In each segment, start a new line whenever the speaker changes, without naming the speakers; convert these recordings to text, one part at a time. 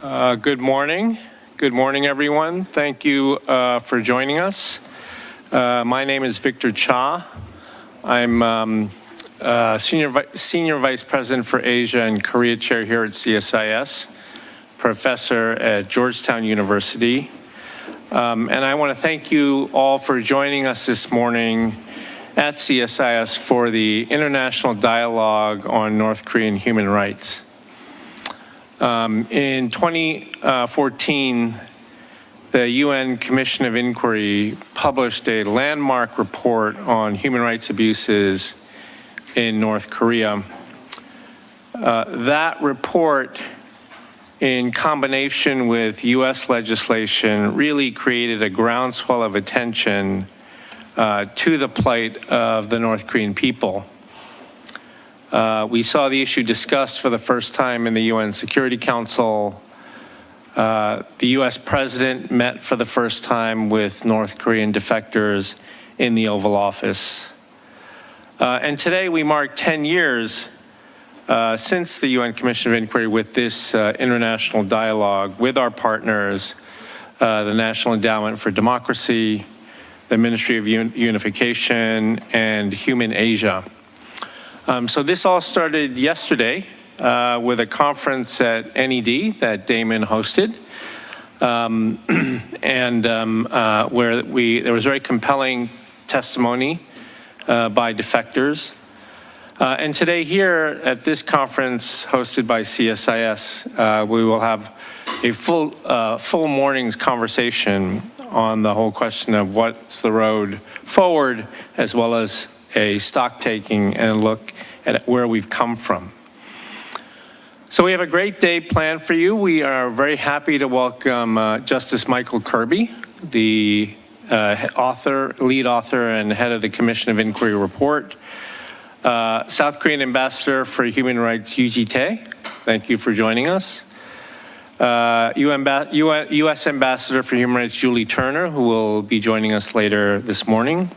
Good morning. Good morning, everyone. Thank you for joining us. My name is Victor Cha. I'm Senior Vice President for Asia and Korea Chair here at CSIS, Professor at Georgetown University. And I want to thank you all for joining us this morning at CSIS for the International Dialogue on North Korean Human Rights. In 2014, the UN Commission of Inquiry published a landmark report on human rights abuses in North Korea. That report, in combination with US legislation, really created a groundswell of attention to the plight of the North Korean people. We saw the issue discussed for the first time in the UN Security Council. The US President met for the first time with North Korean defectors in the Oval Office. And today we mark 10 years since the UN Commission of Inquiry with this international dialogue with our partners, the National Endowment for Democracy, the Ministry of Unification, and Human Asia. So this all started yesterday with a conference at NED that Damon hosted, where there was very compelling testimony by defectors. And today here at this conference hosted by CSIS, we will have a full morning's conversation on the whole question of what's the road forward, as well as a stock taking and a look at where we've come from. So we have a great day planned for you. We are very happy to welcome Justice Michael Kirby, the lead author and head of the Commission of Inquiry report. South Korean Ambassador for Human Rights, Yoo Ji-tae. Thank you for joining us. U.S. Ambassador for Human Rights, Julie Turner, who will be joining us later this morning.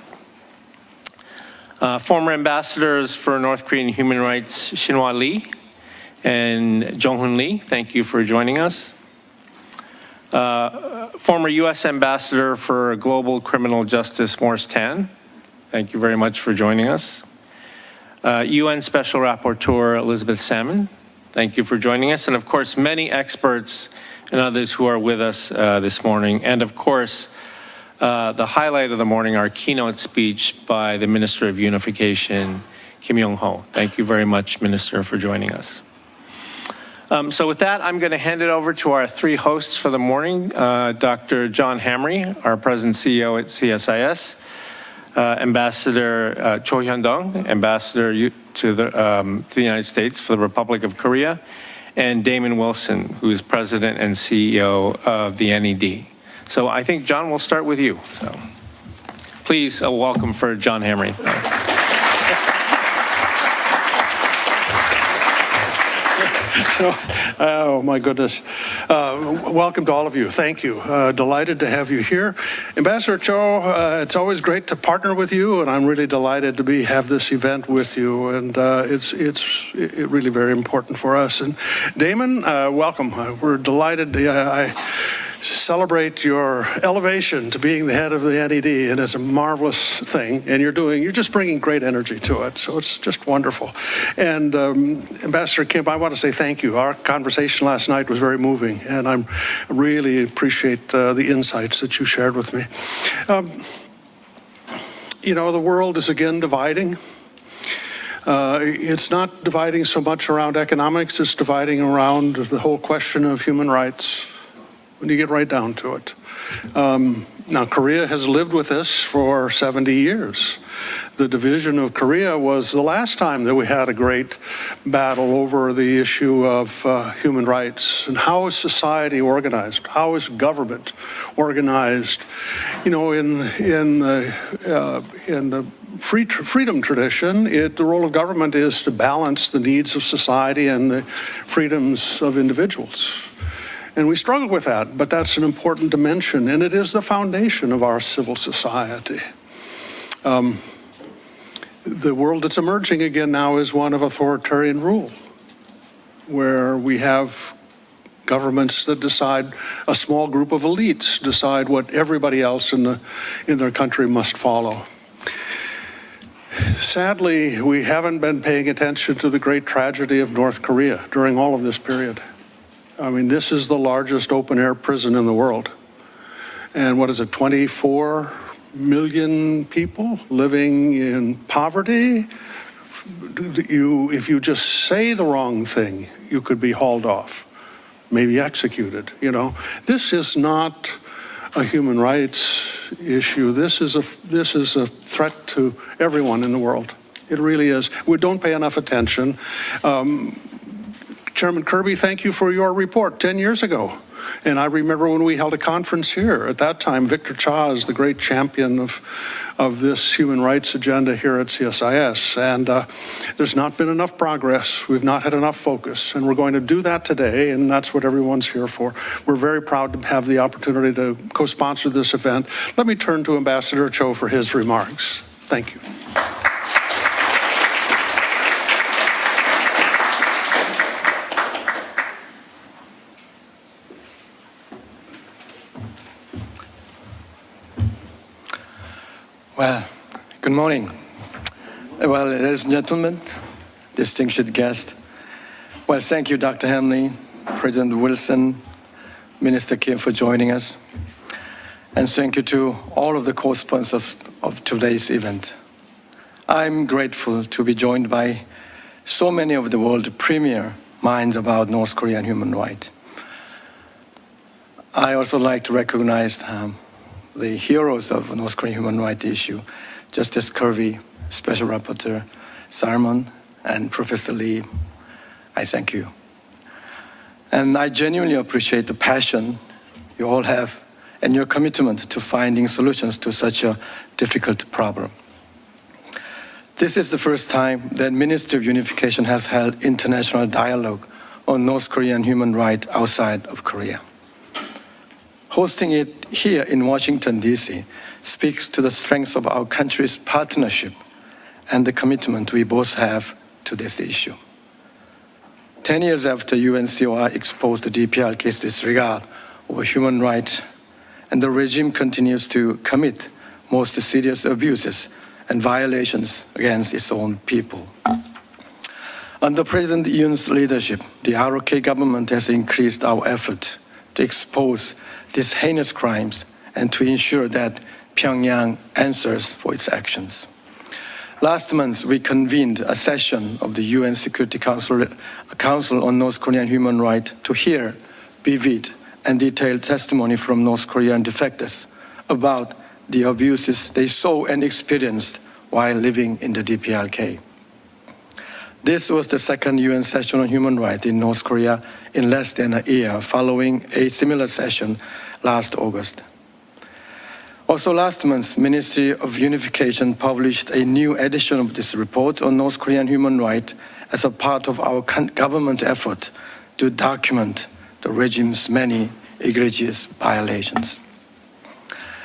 Former ambassadors for North Korean human rights, Shinhwa Lee and Jong-hoon Lee, thank you for joining us. Former U.S. Ambassador for Global Criminal Justice, Morris Tan, thank you very much for joining us. UN Special Rapporteur Elizabeth Salmon, thank you for joining us. And of course, many experts and others who are with us this morning. And of course, the highlight of the morning, our keynote speech by the Minister of Unification, Kim Yong-ho. Thank you very much, Minister, for joining us. So with that, I'm going to hand it over to our three hosts for the morning. Dr. John Hamre, our President CEO at CSIS, Ambassador Cho Hyun-dong, Ambassador to the United States for the Republic of Korea, and Damon Wilson, who is President and CEO of the NED. So I think, John, we'll start with you. So please, a welcome for John Hamre.
Oh, my goodness. Welcome to all of you. Thank you. Delighted to have you here. Ambassador Cho, it's always great to partner with you, and I'm really delighted to have this event with you, and it's really very important for us. And Damon, welcome. We're delighted. I celebrate your elevation to being the head of the NED, and it's a marvelous thing, and you're just bringing great energy to it, so it's just wonderful. And Ambassador Kim, I want to say thank you. Our conversation last night was very moving, and I really appreciate the insights that you shared with me. You know, the world is again dividing. It's not dividing so much around economics, it's dividing around the whole question of human rights, when you get right down to it. Now, Korea has lived with this for 70 years. The division of Korea was the last time that we had a great battle over the issue of human rights. And how is society organized? How is government organized? You know, in the freedom tradition, the role of government is to balance the needs of society and the freedoms of individuals. And we struggle with that, but that's an important dimension, and it is the foundation of our civil society. The world that's emerging again now is one of authoritarian rule, where we have Governments that decide, a small group of elites decide what everybody else in their country must follow. Sadly, we haven't been paying attention to the great tragedy of North Korea during all of this period. I mean, this is the largest open-air prison in the world. And what is it, 24 million people living in poverty? If you just say the wrong thing, you could be hauled off, maybe executed, you know. This is not a human rights issue. This is a threat to everyone in the world. It really is. We don't pay enough attention. Chairman Kirby, thank you for your report 10 years ago. And I remember when we held a conference here. At that time, Victor Cha is the great champion of this human rights agenda here at CSIS. And there's not been enough progress. We've not had enough focus. And we're going to do that today, and that's what everyone's here for. We're very proud to have the opportunity to co-sponsor this event. Let me turn to Ambassador Cho for his remarks. Thank you.
Well, good morning. Well, ladies and gentlemen, distinguished guests. Well, thank you, Dr. Hamre, President Wilson, Minister Kim for joining us. And thank you to all of the co-sponsors of today's event. I'm grateful to be joined by so many of the world's premier minds about North Korean human rights. I also like to recognize the heroes of North Korean human rights issue, Justice Kirby, Special Rapporteur Simon, and Professor Lee. I thank you. And I genuinely appreciate the passion you all have and your commitment to finding solutions to such a difficult problem. This is the first time that Ministry of Unification has held international dialogue on North Korean human rights outside of Korea. Hosting it here in Washington, D.C. speaks to the strength of our country's partnership and the commitment we both have to this issue. 10 years after UNCOR exposed the DPRK's disregard of human rights, and the regime continues to commit most serious abuses and violations against its own people. Under President Yoon's leadership, the ROK government has increased our effort to expose these heinous crimes and to ensure that Pyongyang answers for its actions. Last month, we convened a session of the UN Security Council on North Korean human rights to hear vivid and detailed testimony from North Korean defectors about the abuses they saw and experienced while living in the DPRK. This was the second UN session on human rights in North Korea in less than a year, following a similar session last August. Also last month, Ministry of Unification published a new edition of this report on North Korean human rights as a part of our government effort to document the regime's many egregious violations.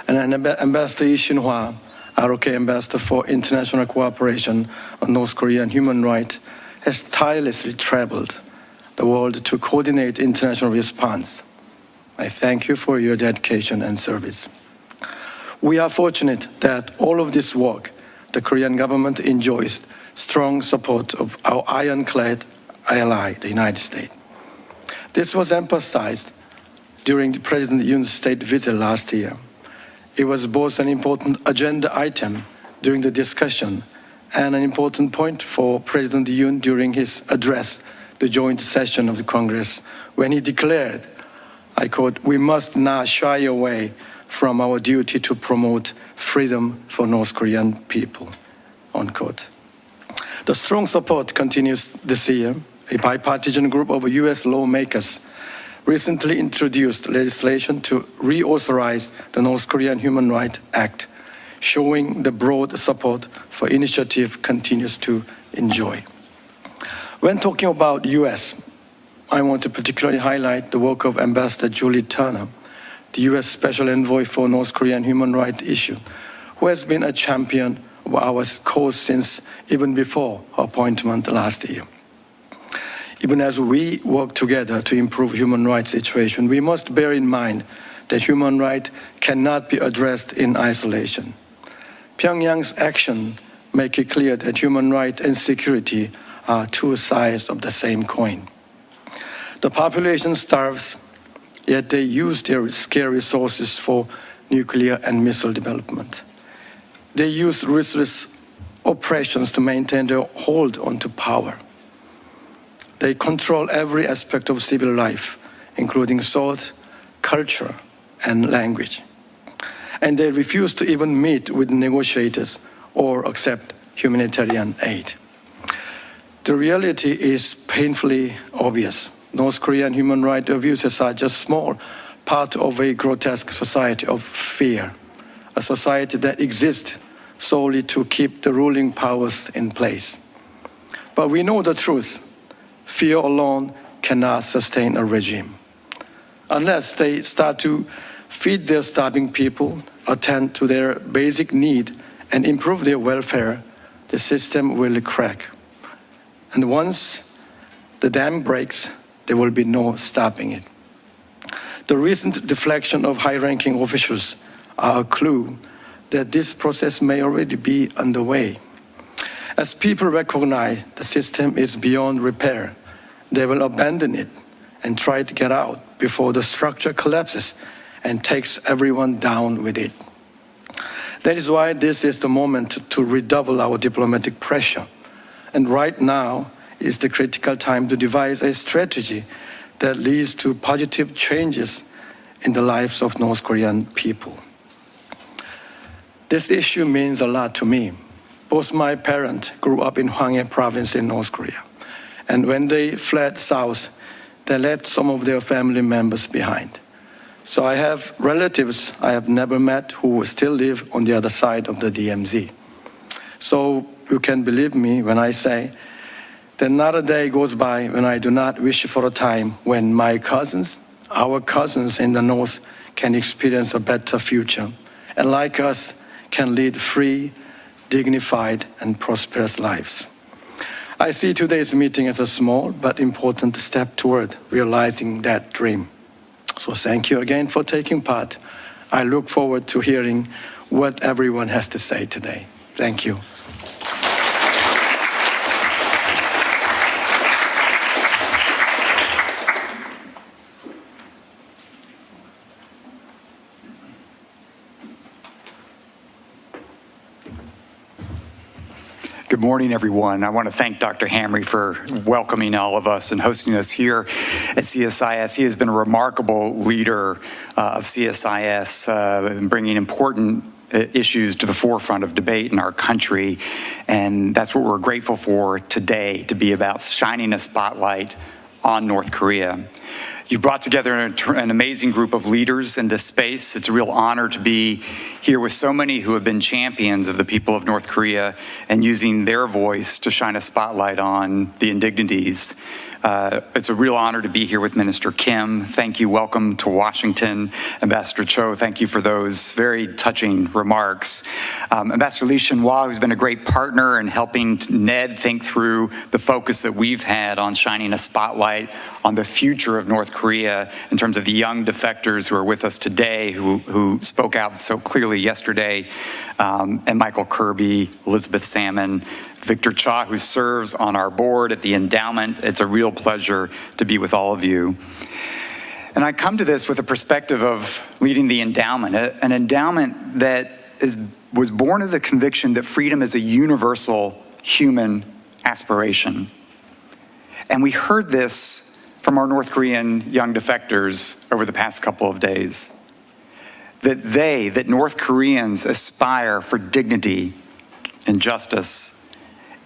And Ambassador Lee Shin-hwa, ROK Ambassador for International Cooperation on North Korean human rights, has tirelessly traveled the world to coordinate international response. I thank you for your dedication and service. We are fortunate that all of this work, the Korean government enjoys strong support of our ironclad ally, the United States. This was emphasized during President Yoon's state visit last year. It was both an important agenda item during the discussion and an important point for President Yoon during his address, the joint session of the Congress, when he declared, I quote, "We must not shy away from our duty to promote freedom for North Korean people," unquote. The strong support continues this year. A bipartisan group of U.S. lawmakers recently introduced legislation to reauthorize the North Korean Human Rights Act, showing the broad support for initiative continues to enjoy. When talking about U.S., I want to particularly highlight the work of Ambassador Julie Turner, the U.S. Special Envoy for North Korean human rights issue, who has been a champion of our cause since even before her appointment last year. Even as we work together to improve human rights situation, we must bear in mind that human rights cannot be addressed in isolation. Pyongyang's action make it clear that human rights and security are two sides of the same coin. The population starves, yet they use their scarce resources for nuclear and missile development. They use ruthless oppressions to maintain their hold onto power. They control every aspect of civil life, including thought, culture, and language. And they refuse to even meet with negotiators or accept humanitarian aid. The reality is painfully obvious. North Korean human rights abuses are just small part of a grotesque society of fear, a society that exists solely to keep the ruling powers in place. But we know the truth. Fear alone cannot sustain a regime. Unless they start to feed their starving people, attend to their basic need, and improve their welfare, the system will crack. And once the dam breaks, there will be no stopping it. The recent deflection of high-ranking officials are a clue that this process may already be underway. As people recognize the system is beyond repair, they will abandon it and try to get out before the structure collapses and takes everyone down with it. That is why this is the moment to redouble our diplomatic pressure. And right now is the critical time to devise a strategy that leads to positive changes in the lives of North Korean people. This issue means a lot to me. Both my parents grew up in Hamre province in North Korea. And when they fled south, they left some of their family members behind. So I have relatives I have never met who still live on the other side of the DMZ. So you can believe me when I say that not a day goes by when I do not wish for a time when my cousins, our cousins in the North, can experience a better future, and like us, can lead free, dignified, and prosperous lives. I see today's meeting as a small but important step toward realizing that dream. So thank you again for taking part. I look forward to hearing what everyone has to say today. Thank you.
Good morning, everyone. I want to thank Dr. Hamre for welcoming all of us and hosting us here at CSIS. He has been a remarkable leader of CSIS, bringing important issues to the forefront of debate in our country. And that's what we're grateful for today, to be about shining a spotlight on North Korea. You've brought together an amazing group of leaders in this space. It's a real honor to be here with so many who have been champions of the people of North Korea and using their voice to shine a spotlight on the indignities. It's a real honor to be here with Minister Kim. Thank you. Welcome to Washington. Ambassador Cho, thank you for those very touching remarks. Ambassador Lee Shin-hwa, who's been a great partner in helping Ned think through the focus that we've had on shining a spotlight on the future of North Korea in terms of the young defectors who are with us today, who spoke out so clearly yesterday, and Michael Kirby, Elizabeth Salmon, Victor Cha, who serves on our board at the Endowment. It's a real pleasure to be with all of you. And I come to this with a perspective of leading the Endowment, an endowment that was born of the conviction that freedom is a universal human aspiration. And we heard this from our North Korean young defectors over the past couple of days. That North Koreans aspire for dignity and justice.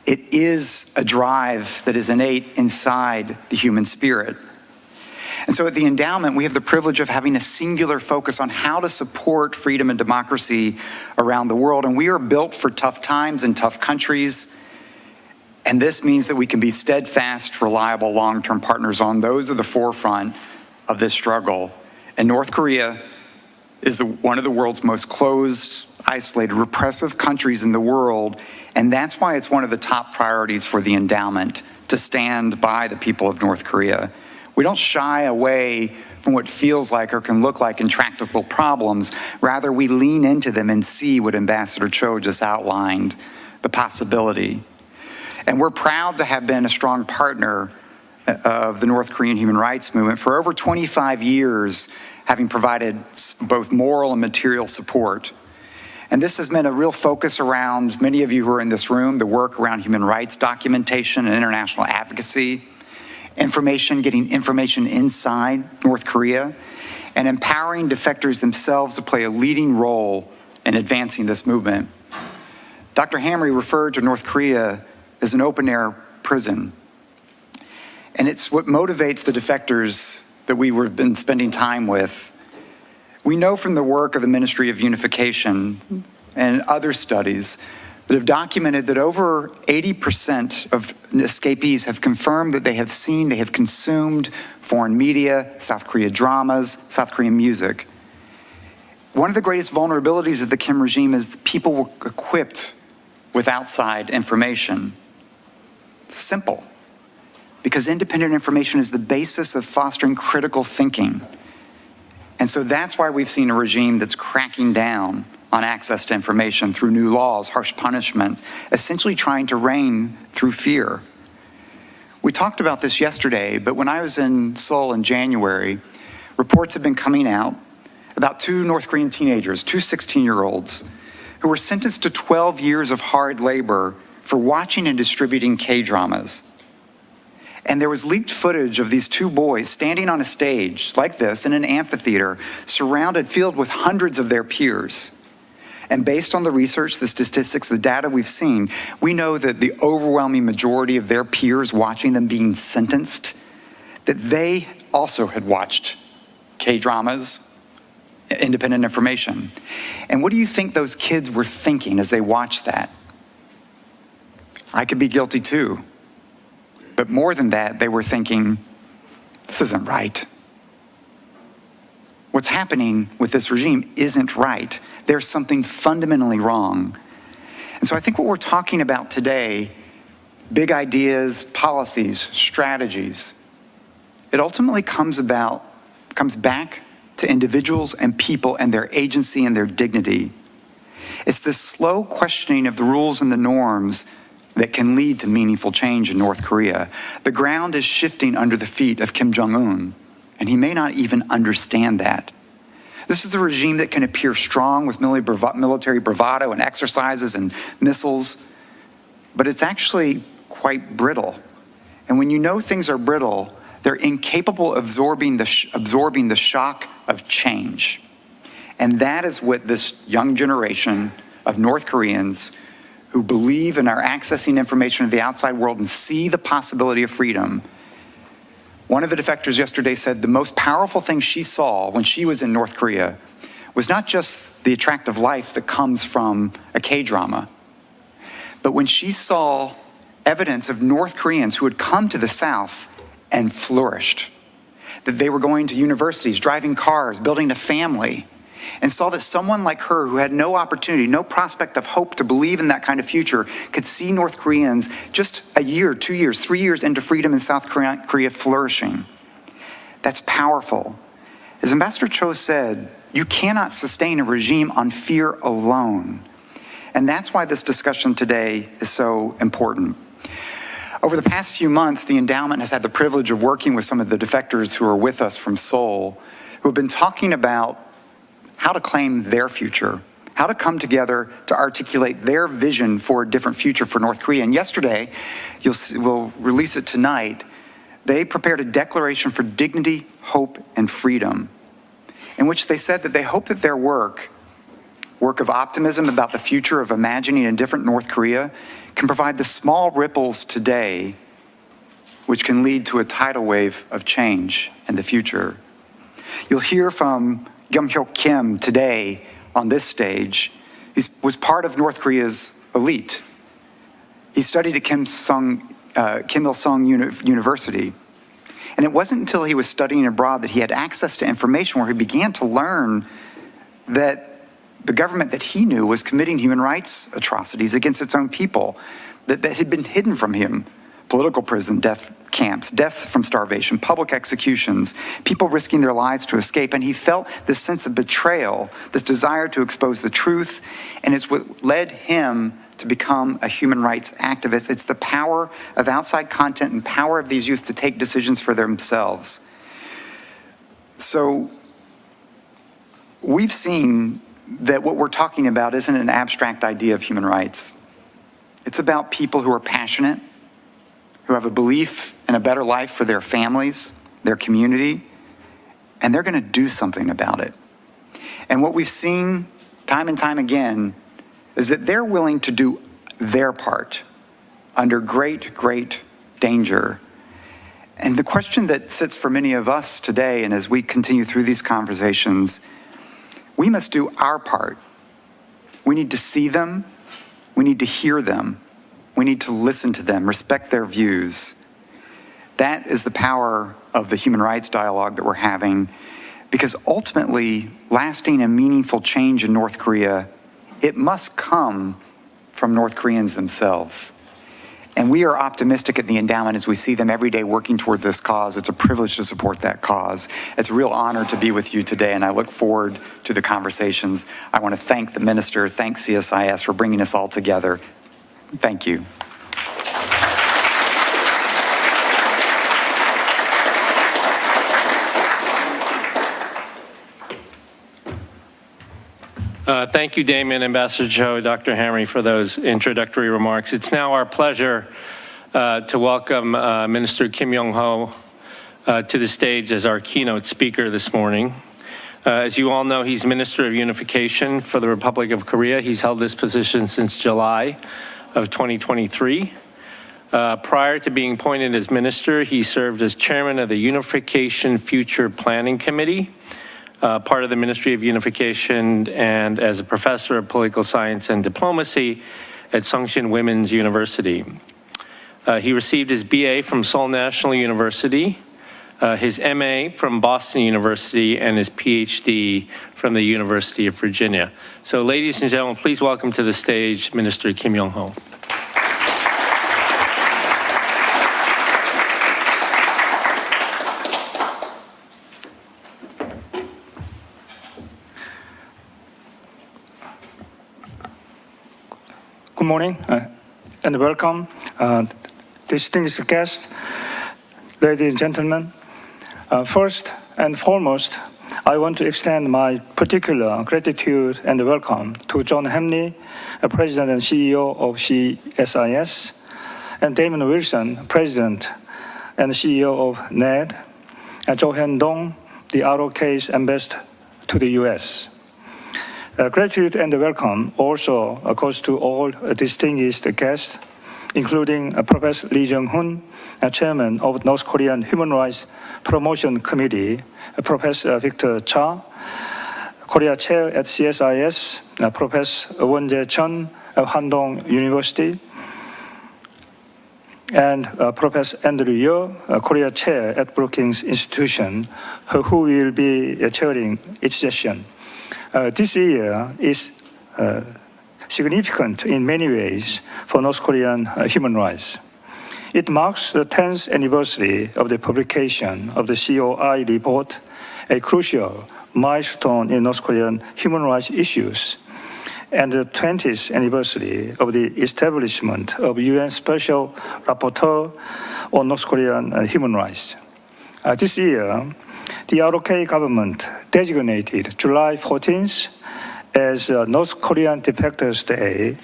It is a drive that is innate inside the human spirit. And so at the Endowment, we have the privilege of having a singular focus on how to support freedom and democracy around the world. And we are built for tough times and tough countries. And this means that we can be steadfast, reliable, long-term partners on those at the forefront of this struggle. And North Korea is one of the world's most closed, isolated, repressive countries in the world. And that's why it's one of the top priorities for the Endowment to stand by the people of North Korea. We don't shy away from what feels like or can look like intractable problems. Rather, we lean into them and see what Ambassador Cho just outlined, the possibility. And we're proud to have been a strong partner of the North Korean human rights movement for over 25 years, having provided both moral and material support. And this has meant a real focus around, many of you who are in this room, the work around human rights documentation and international advocacy, getting information inside North Korea, and empowering defectors themselves to play a leading role in advancing this movement. Dr. Hamre referred to North Korea as an open-air prison. And it's what motivates the defectors that we've been spending time with. We know from the work of the Ministry of Unification and other studies that have documented that over 80% of escapees have confirmed that they have consumed foreign media, South Korea dramas, South Korean music. One of the greatest vulnerabilities of the Kim regime is that people were equipped with outside information. Simple. Because independent information is the basis of fostering critical thinking. And so that's why we've seen a regime that's cracking down on access to information through new laws, harsh punishments, essentially trying to reign through fear. We talked about this yesterday, but when I was in Seoul in January, reports have been coming out about two North Korean teenagers, two 16-year-olds, who were sentenced to 12 years of hard labor for watching and distributing K-dramas. And there was leaked footage of these two boys standing on a stage like this in an amphitheater, filled with hundreds of their peers. And based on the research, the statistics, the data we've seen, we know that the overwhelming majority of their peers watching them being sentenced, that they also had watched K-dramas, independent information. And what do you think those kids were thinking as they watched that? I could be guilty too. But more than that, they were thinking, this isn't right. What's happening with this regime isn't right. There's something fundamentally wrong. And so I think what we're talking about today, big ideas, policies, strategies, it ultimately comes back to individuals and people and their agency and their dignity. It's this slow questioning of the rules and the norms that can lead to meaningful change in North Korea. The ground is shifting under the feet of Kim Jong-un, and he may not even understand that. This is a regime that can appear strong with military bravado and exercises and missiles, but it's actually quite brittle. And when you know things are brittle, they're incapable of absorbing the shock of change. And that is what this young generation of North Koreans who believe in our accessing information of the outside world and see the possibility of freedom. One of the defectors yesterday said the most powerful thing she saw when she was in North Korea was not just the attractive life that comes from a K-drama, but when she saw evidence of North Koreans who had come to the South and flourished, that they were going to universities, driving cars, building a family, and saw that someone like her who had no opportunity, no prospect of hope to believe in that kind of future could see North Koreans just a year, 2 years, 3 years into freedom in South Korea flourishing. That's powerful. As Ambassador Cho said, you cannot sustain a regime on fear alone. And that's why this discussion today is so important. Over the past few months, the Endowment has had the privilege of working with some of the defectors who are with us from Seoul, who have been talking about how to claim their future, how to come together to articulate their vision for a different future for North Korea. And yesterday, we'll release it tonight, they prepared a declaration for dignity, hope, and freedom, in which they said that they hope that their work of optimism about the future of imagining a different North Korea can provide the small ripples today which can lead to a tidal wave of change in the future. You'll hear from Kyung-hyuk Kim today on this stage. He was part of North Korea's elite. He studied at Kim Il-sung University. And it wasn't until he was studying abroad that he had access to information where he began to learn that the government that he knew was committing human rights atrocities against its own people that had been hidden from him political prison, death camps, death from starvation, public executions, people risking their lives to escape. And he felt this sense of betrayal, this desire to expose the truth, and it's what led him to become a human rights activist. It's the power of outside content and power of these youth to take decisions for themselves. So we've seen that what we're talking about isn't an abstract idea of human rights. It's about people who are passionate, who have a belief in a better life for their families, their community, and they're going to do something about it. And what we've seen time and time again is that they're willing to do their part under great, great danger. And the question that sits for many of us today, and as we continue through these conversations, we must do our part. We need to see them. We need to hear them. We need to listen to them, respect their views. That is the power of the human rights dialogue that we're having, because ultimately, lasting and meaningful change in North Korea, it must come from North Koreans themselves. And we are optimistic at the Endowment as we see them every day working toward this cause. It's a privilege to support that cause. It's a real honor to be with you today, and I look forward to the conversations. I want to thank the minister, thank CSIS for bringing us all together. Thank you.
Thank you, Damon, Ambassador Cho, Dr. Hamre, for those introductory remarks. It's now our pleasure to welcome Minister Kim Yong-ho to the stage as our keynote speaker this morning. As you all know, he's Minister of Unification for the Republic of Korea. He's held this position since July of 2023. Prior to being appointed as minister, he served as chairman of the Unification Future Planning Committee, part of the Ministry of Unification, and as a professor of political science and diplomacy at Sungshin Women's University. He received his BA from Seoul National University, his MA from Boston University, and his PhD from the University of Virginia. So ladies and gentlemen, please welcome to the stage Minister Kim Yong-ho.
Good morning and welcome, distinguished guests, ladies and gentlemen. First and foremost, I want to extend my particular gratitude and welcome to John Hamre, President and CEO of CSIS, and Damon Wilson, President and CEO of NED, and Jo Hyun-dong, the ROK's ambassador to the U.S. Gratitude and welcome also goes to all distinguished guests, including Professor Lee Jung-hoon, Chairman of North Korean Human Rights Promotion Committee, Professor Victor Cha, Korea Chair at CSIS, Professor Won-jae Chun of Handong University, and Professor Andrew Yeo, Korea Chair at Brookings Institution, who will be chairing each session. This year is significant in many ways for North Korean human rights. It marks the 10th anniversary of the publication of the COI report, a crucial milestone in North Korean human rights issues, and the 20th anniversary of the establishment of UN Special Rapporteur on North Korean human rights. This year, the ROK government designated July 14th as North Korean Defectors Day,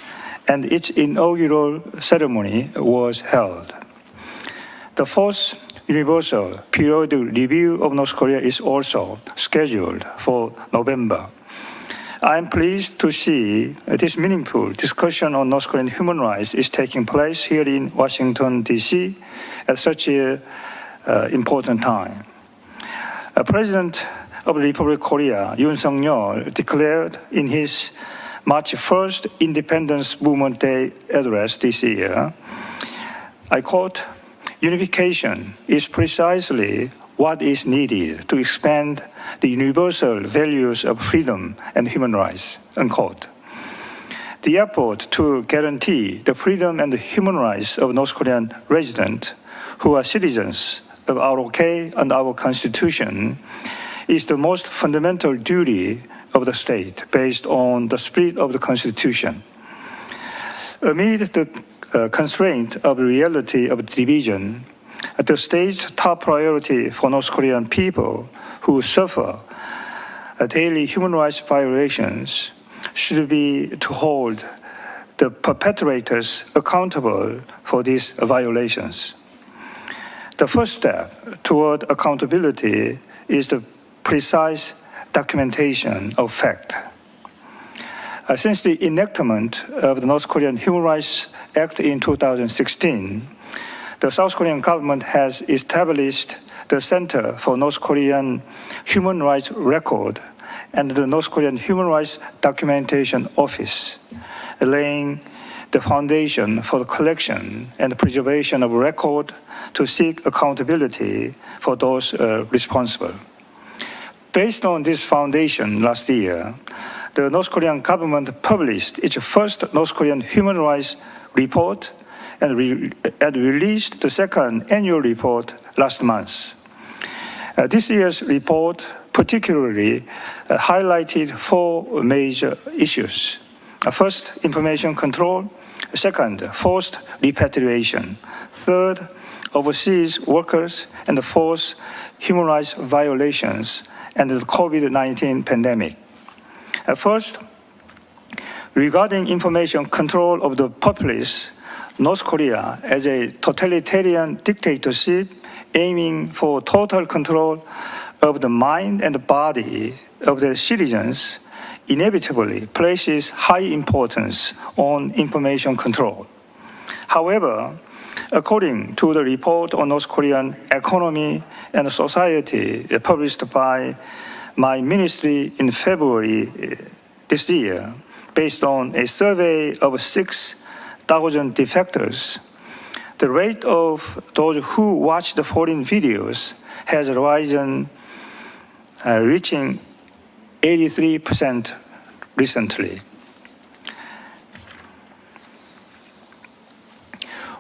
and its inaugural ceremony was held. The fourth Universal Periodic Review of North Korea is also scheduled for November. I am pleased to see this meaningful discussion on North Korean human rights is taking place here in Washington, D.C. at such an important time. President of the Republic of Korea, Yoon Suk-yeol, declared in his March 1st Independence Movement Day address this year, I quote, "Unification is precisely what is needed to expand the universal values of freedom and human rights," unquote. The effort to guarantee the freedom and the human rights of North Korean residents who are citizens of ROK and our Constitution is the most fundamental duty of the state based on the spirit of the Constitution. Amid the constraint of the reality of division, the state's top priority for North Korean people who suffer daily human rights violations should be to hold the perpetrators accountable for these violations. The first step toward accountability is the precise documentation of fact. Since the enactment of the North Korean Human Rights Act in 2016, the South Korean government has established the Center for North Korean Human Rights Record and the North Korean Human Rights Documentation Office, laying the foundation for the collection and preservation of record to seek accountability for those responsible. Based on this foundation last year, the North Korean government published its first North Korean human rights report and released the second annual report last month. This year's report particularly highlighted four major issues. First, information control. Second, forced repatriation. Third, overseas workers. And fourth, human rights violations and the COVID-19 pandemic. First, regarding information control of the populace, North Korea, as a totalitarian dictatorship aiming for total control of the mind and the body of the citizens, inevitably places high importance on information control. However, according to the report on North Korean economy and society published by my ministry in February this year, based on a survey of 6,000 defectors, the rate of those who watch the foreign videos has risen, reaching 83% recently.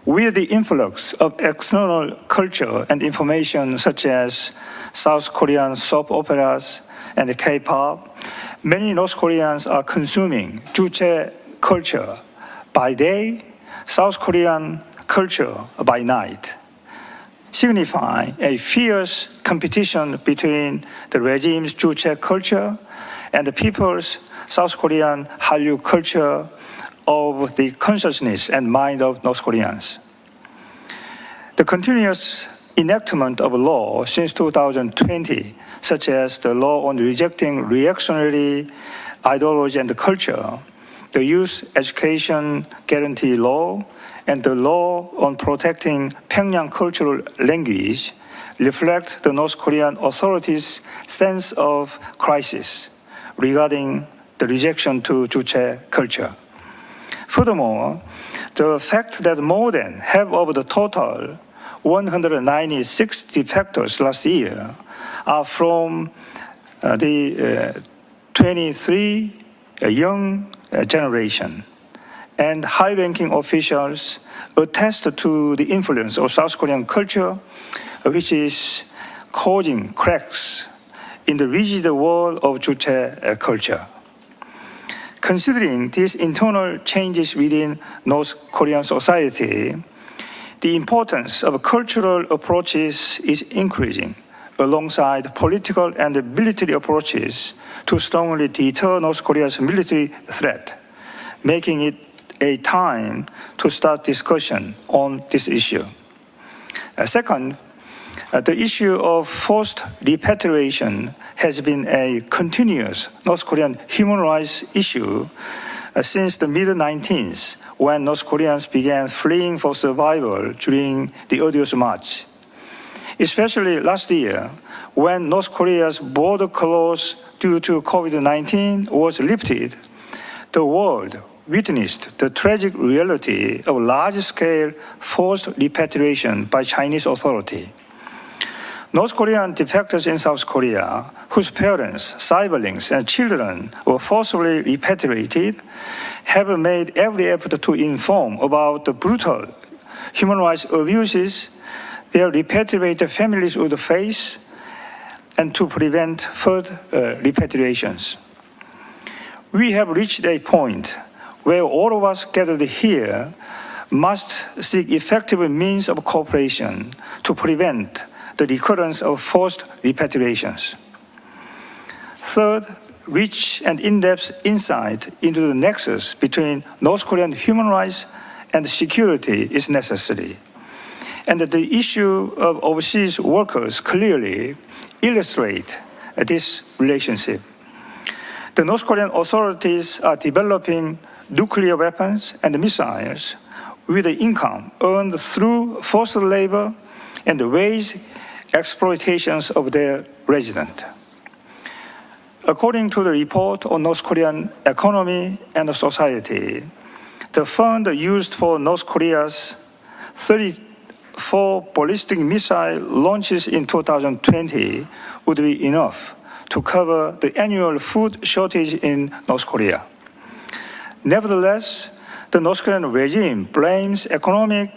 With the influx of external culture and information such as South Korean soap operas and K-pop, many North Koreans are consuming Juche culture by day, South Korean culture by night, signifying a fierce competition between the regime's Juche culture and the people's South Korean Hallyu culture of the consciousness and mind of North Koreans. The continuous enactment of law since 2020, such as the law on rejecting reactionary ideology and culture, the Youth Education Guarantee Law, and the law on protecting Pyongyang cultural language reflect the North Korean authorities' sense of crisis regarding the rejection to Juche culture. Furthermore, the fact that more than half of the total 196 defectors last year are from the 23 young generation, and high-ranking officials attest to the influence of South Korean culture, which is causing cracks in the rigid wall of Juche culture. Considering these internal changes within North Korean society, the importance of cultural approaches is increasing, alongside political and military approaches to strongly deter North Korea's military threat, making it a time to start discussion on this issue. Second, the issue of forced repatriation has been a continuous North Korean human rights issue since the mid-1990s, when North Koreans began fleeing for survival during the odious March. Especially last year, when North Korea's border close due to COVID-19 was lifted, the world witnessed the tragic reality of large-scale forced repatriation by Chinese authority. North Korean defectors in South Korea, whose parents, siblings, and children were forcibly repatriated, have made every effort to inform about the brutal human rights abuses their repatriated families would face and to prevent further repatriations. We have reached a point where all of us gathered here must seek effective means of cooperation to prevent the recurrence of forced repatriations. Third, rich and in-depth insight into the nexus between North Korean human rights and security is necessary. And the issue of overseas workers clearly illustrate this relationship. The North Korean authorities are developing nuclear weapons and missiles with the income earned through forced labor and the wage exploitations of their residents. According to the report on North Korean economy and society, the fund used for North Korea's 34 ballistic missile launches in 2020 would be enough to cover the annual food shortage in North Korea. Nevertheless, the North Korean regime blames economic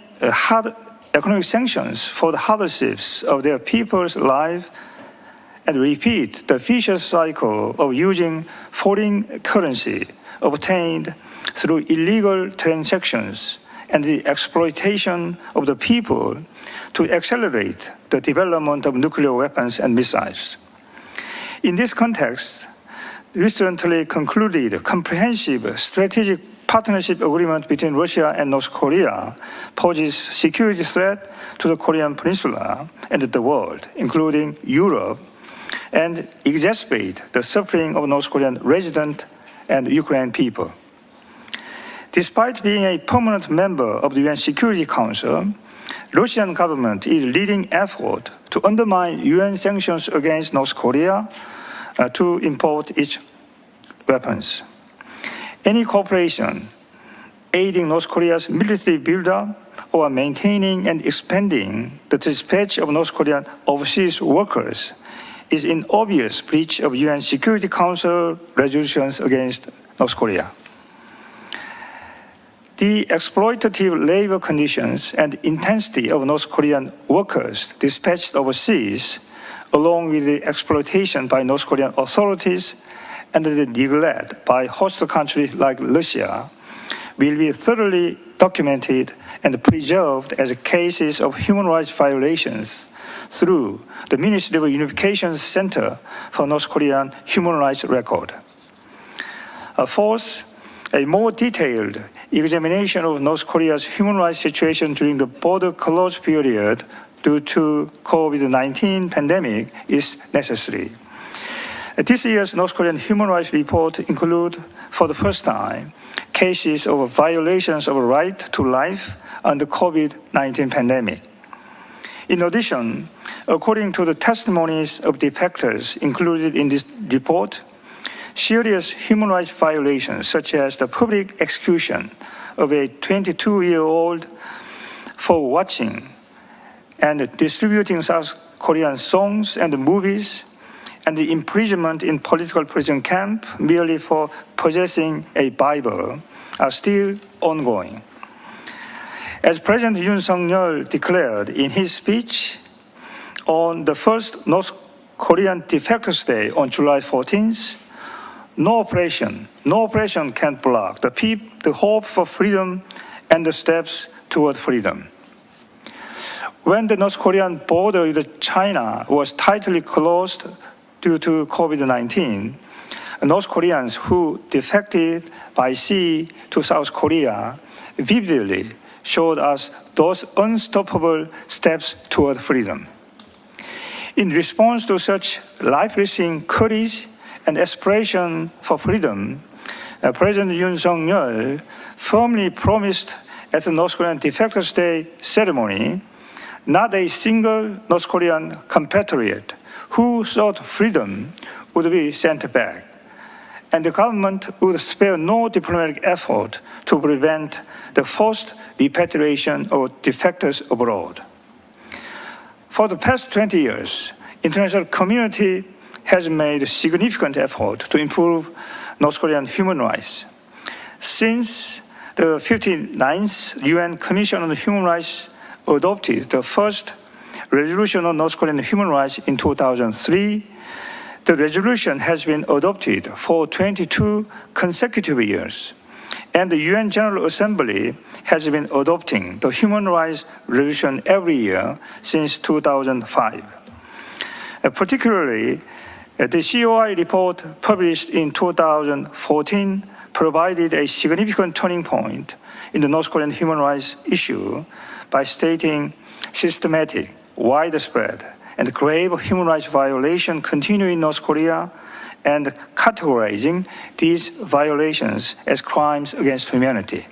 sanctions for the hardships of their people's life and repeat the vicious cycle of using foreign currency obtained through illegal transactions and the exploitation of the people to accelerate the development of nuclear weapons and missiles. In this context, recently concluded a comprehensive strategic partnership agreement between Russia and North Korea poses security threat to the Korean Peninsula and the world, including Europe, and exacerbate the suffering of North Korean residents and Ukrainian people. Despite being a permanent member of the UN Security Council, Russian government is leading effort to undermine UN sanctions against North Korea to import its weapons. Any cooperation aiding North Korea's military buildup or maintaining and expanding the dispatch of North Korean overseas workers is in obvious breach of UN Security Council resolutions against North Korea. The exploitative labor conditions and intensity of North Korean workers dispatched overseas, along with the exploitation by North Korean authorities and the neglect by host countries like Russia, will be thoroughly documented and preserved as cases of human rights violations through the Ministry of Unification Center for North Korean Human Rights Record. Fourth, a more detailed examination of North Korea's human rights situation during the border closed period due to COVID-19 pandemic is necessary. This year's North Korean human rights report includes, for the first time, cases of violations of right to life under COVID-19 pandemic. In addition, according to the testimonies of defectors included in this report, serious human rights violations, such as the public execution of a 22-year-old for watching and distributing South Korean songs and movies, and the imprisonment in political prison camp merely for possessing a Bible, are still ongoing. As President Yoon Suk-yeol declared in his speech on the first North Korean Defectors Day on July 14th, no oppression can block the hope for freedom and the steps toward freedom. When the North Korean border with China was tightly closed due to COVID-19, North Koreans who defected by sea to South Korea vividly showed us those unstoppable steps toward freedom. In response to such life-risking courage and aspiration for freedom, President Yoon Suk-yeol firmly promised at the North Korean Defectors Day ceremony not a single North Korean compatriot who sought freedom would be sent back, and the government would spare no diplomatic effort to prevent the forced repatriation of defectors abroad. For the past 20 years, international community has made a significant effort to improve North Korean human rights. Since the 59th UN Commission on Human Rights adopted the first resolution on North Korean human rights in 2003, the resolution has been adopted for 22 consecutive years, and the UN General Assembly has been adopting the human rights resolution every year since 2005. Particularly, the COI report published in 2014 provided a significant turning point in the North Korean human rights issue by stating systematic, widespread, and grave human rights violations continue in North Korea and categorizing these violations as crimes against humanity.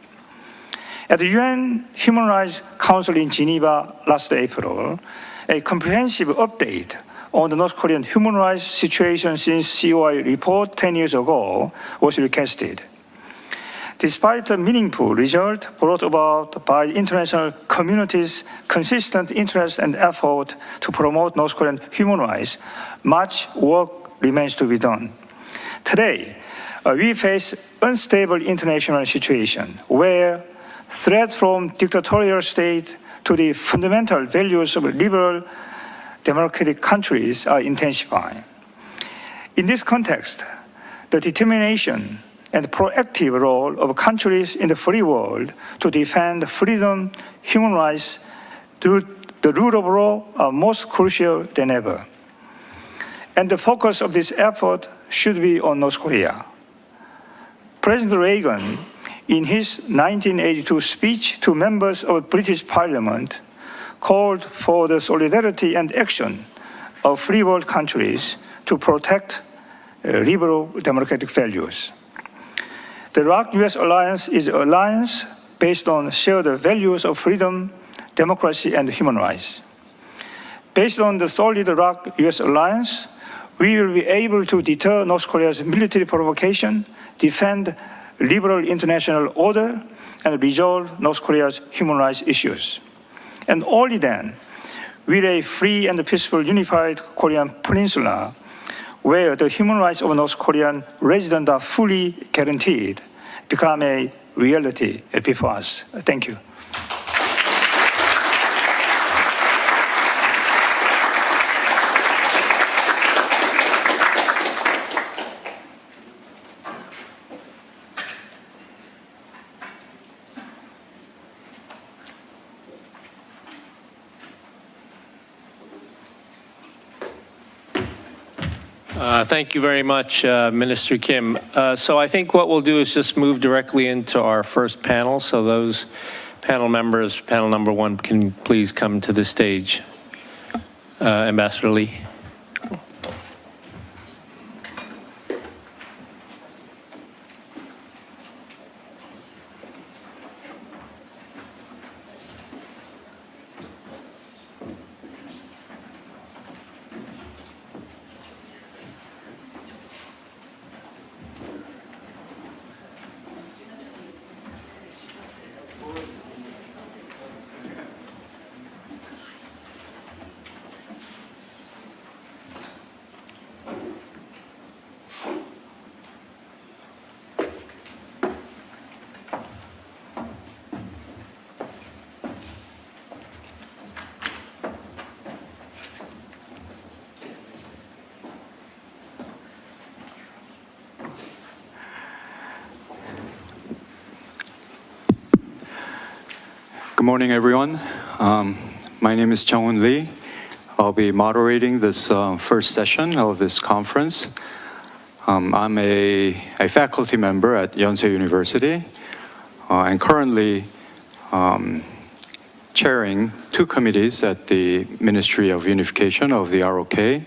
At the UN Human Rights Council in Geneva last April, a comprehensive update on the North Korean human rights situation since COI report 10 years ago was requested. Despite the meaningful result brought about by international community's consistent interest and effort to promote North Korean human rights, much work remains to be done. Today, we face unstable international situation where threat from dictatorial state to the fundamental values of liberal democratic countries are intensifying. In this context, the determination and proactive role of countries in the free world to defend freedom, human rights, the rule of law are most crucial than ever. And the focus of this effort should be on North Korea. President Reagan, in his 1982 speech to members of British Parliament, called for the solidarity and action of free world countries to protect liberal democratic values. The ROC-US alliance is an alliance based on shared values of freedom, democracy, and human rights. Based on the solid ROC-US alliance, we will be able to deter North Korea's military provocation, defend liberal international order, and resolve North Korea's human rights issues. And only then will a free and peaceful unified Korean peninsula, where the human rights of North Korean residents are fully guaranteed, become a reality before us. Thank you.
Thank you very much, Minister Kim. So I think what we'll do is just move directly into our first panel. So those panel members, panel number one, can please come to the stage. Ambassador Lee.
Good morning, everyone. My name is Jung-hoon Lee. I'll be moderating this first session of this conference. I'm a faculty member at Yonsei University and currently chairing two committees at the Ministry of Unification of the ROK,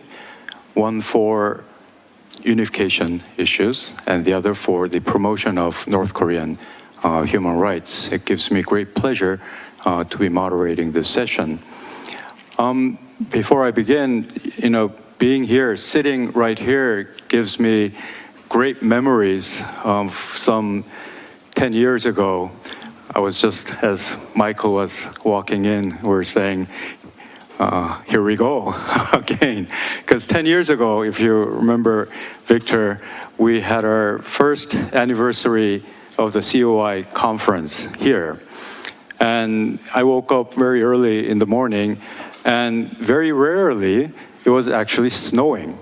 one for unification issues and the other for the promotion of North Korean human rights. It gives me great pleasure to be moderating this session. Before I begin, being here, sitting right here gives me great memories of some 10 years ago. I was just, as Michael was walking in, we were saying, here we go again. Because 10 years ago, if you remember, Victor, we had our first anniversary of the COI conference here. And I woke up very early in the morning, and very rarely it was actually snowing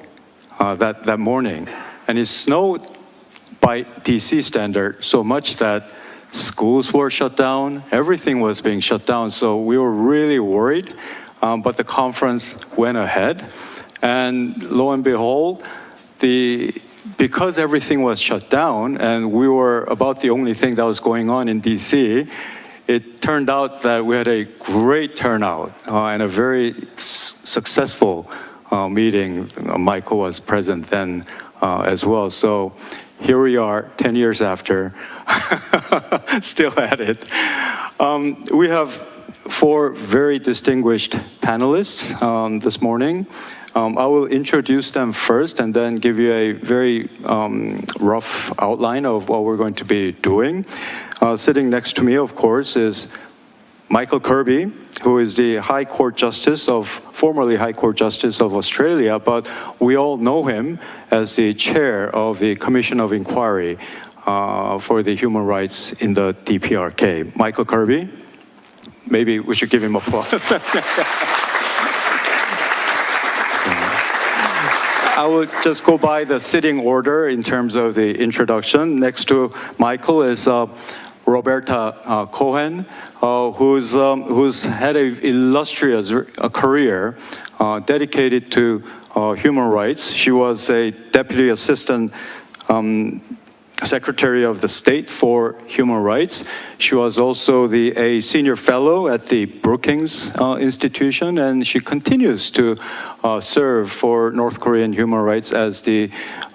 that morning. And it snowed by DC standard so much that schools were shut down, everything was being shut down. So we were really worried, but the conference went ahead. And lo and behold, because everything was shut down and we were about the only thing that was going on in DC, it turned out that we had a great turnout and a very successful meeting. Michael was present then as well. So here we are, 10 years after, still at it. We have 4 very distinguished panelists this morning. I will introduce them first and then give you a very rough outline of what we're going to be doing. Sitting next to me, of course, is Michael Kirby, who is the formerly High Court Justice of Australia, but we all know him as the chair of the Commission of Inquiry for the Human Rights in the DPRK. Michael Kirby, maybe we should give him applause. I will just go by the sitting order in terms of the introduction. Next to Michael is Roberta Cohen, who's had an illustrious career dedicated to human rights. She was a Deputy Assistant Secretary of the State for Human Rights. She was also a senior fellow at the Brookings Institution, and she continues to serve for North Korean human rights as the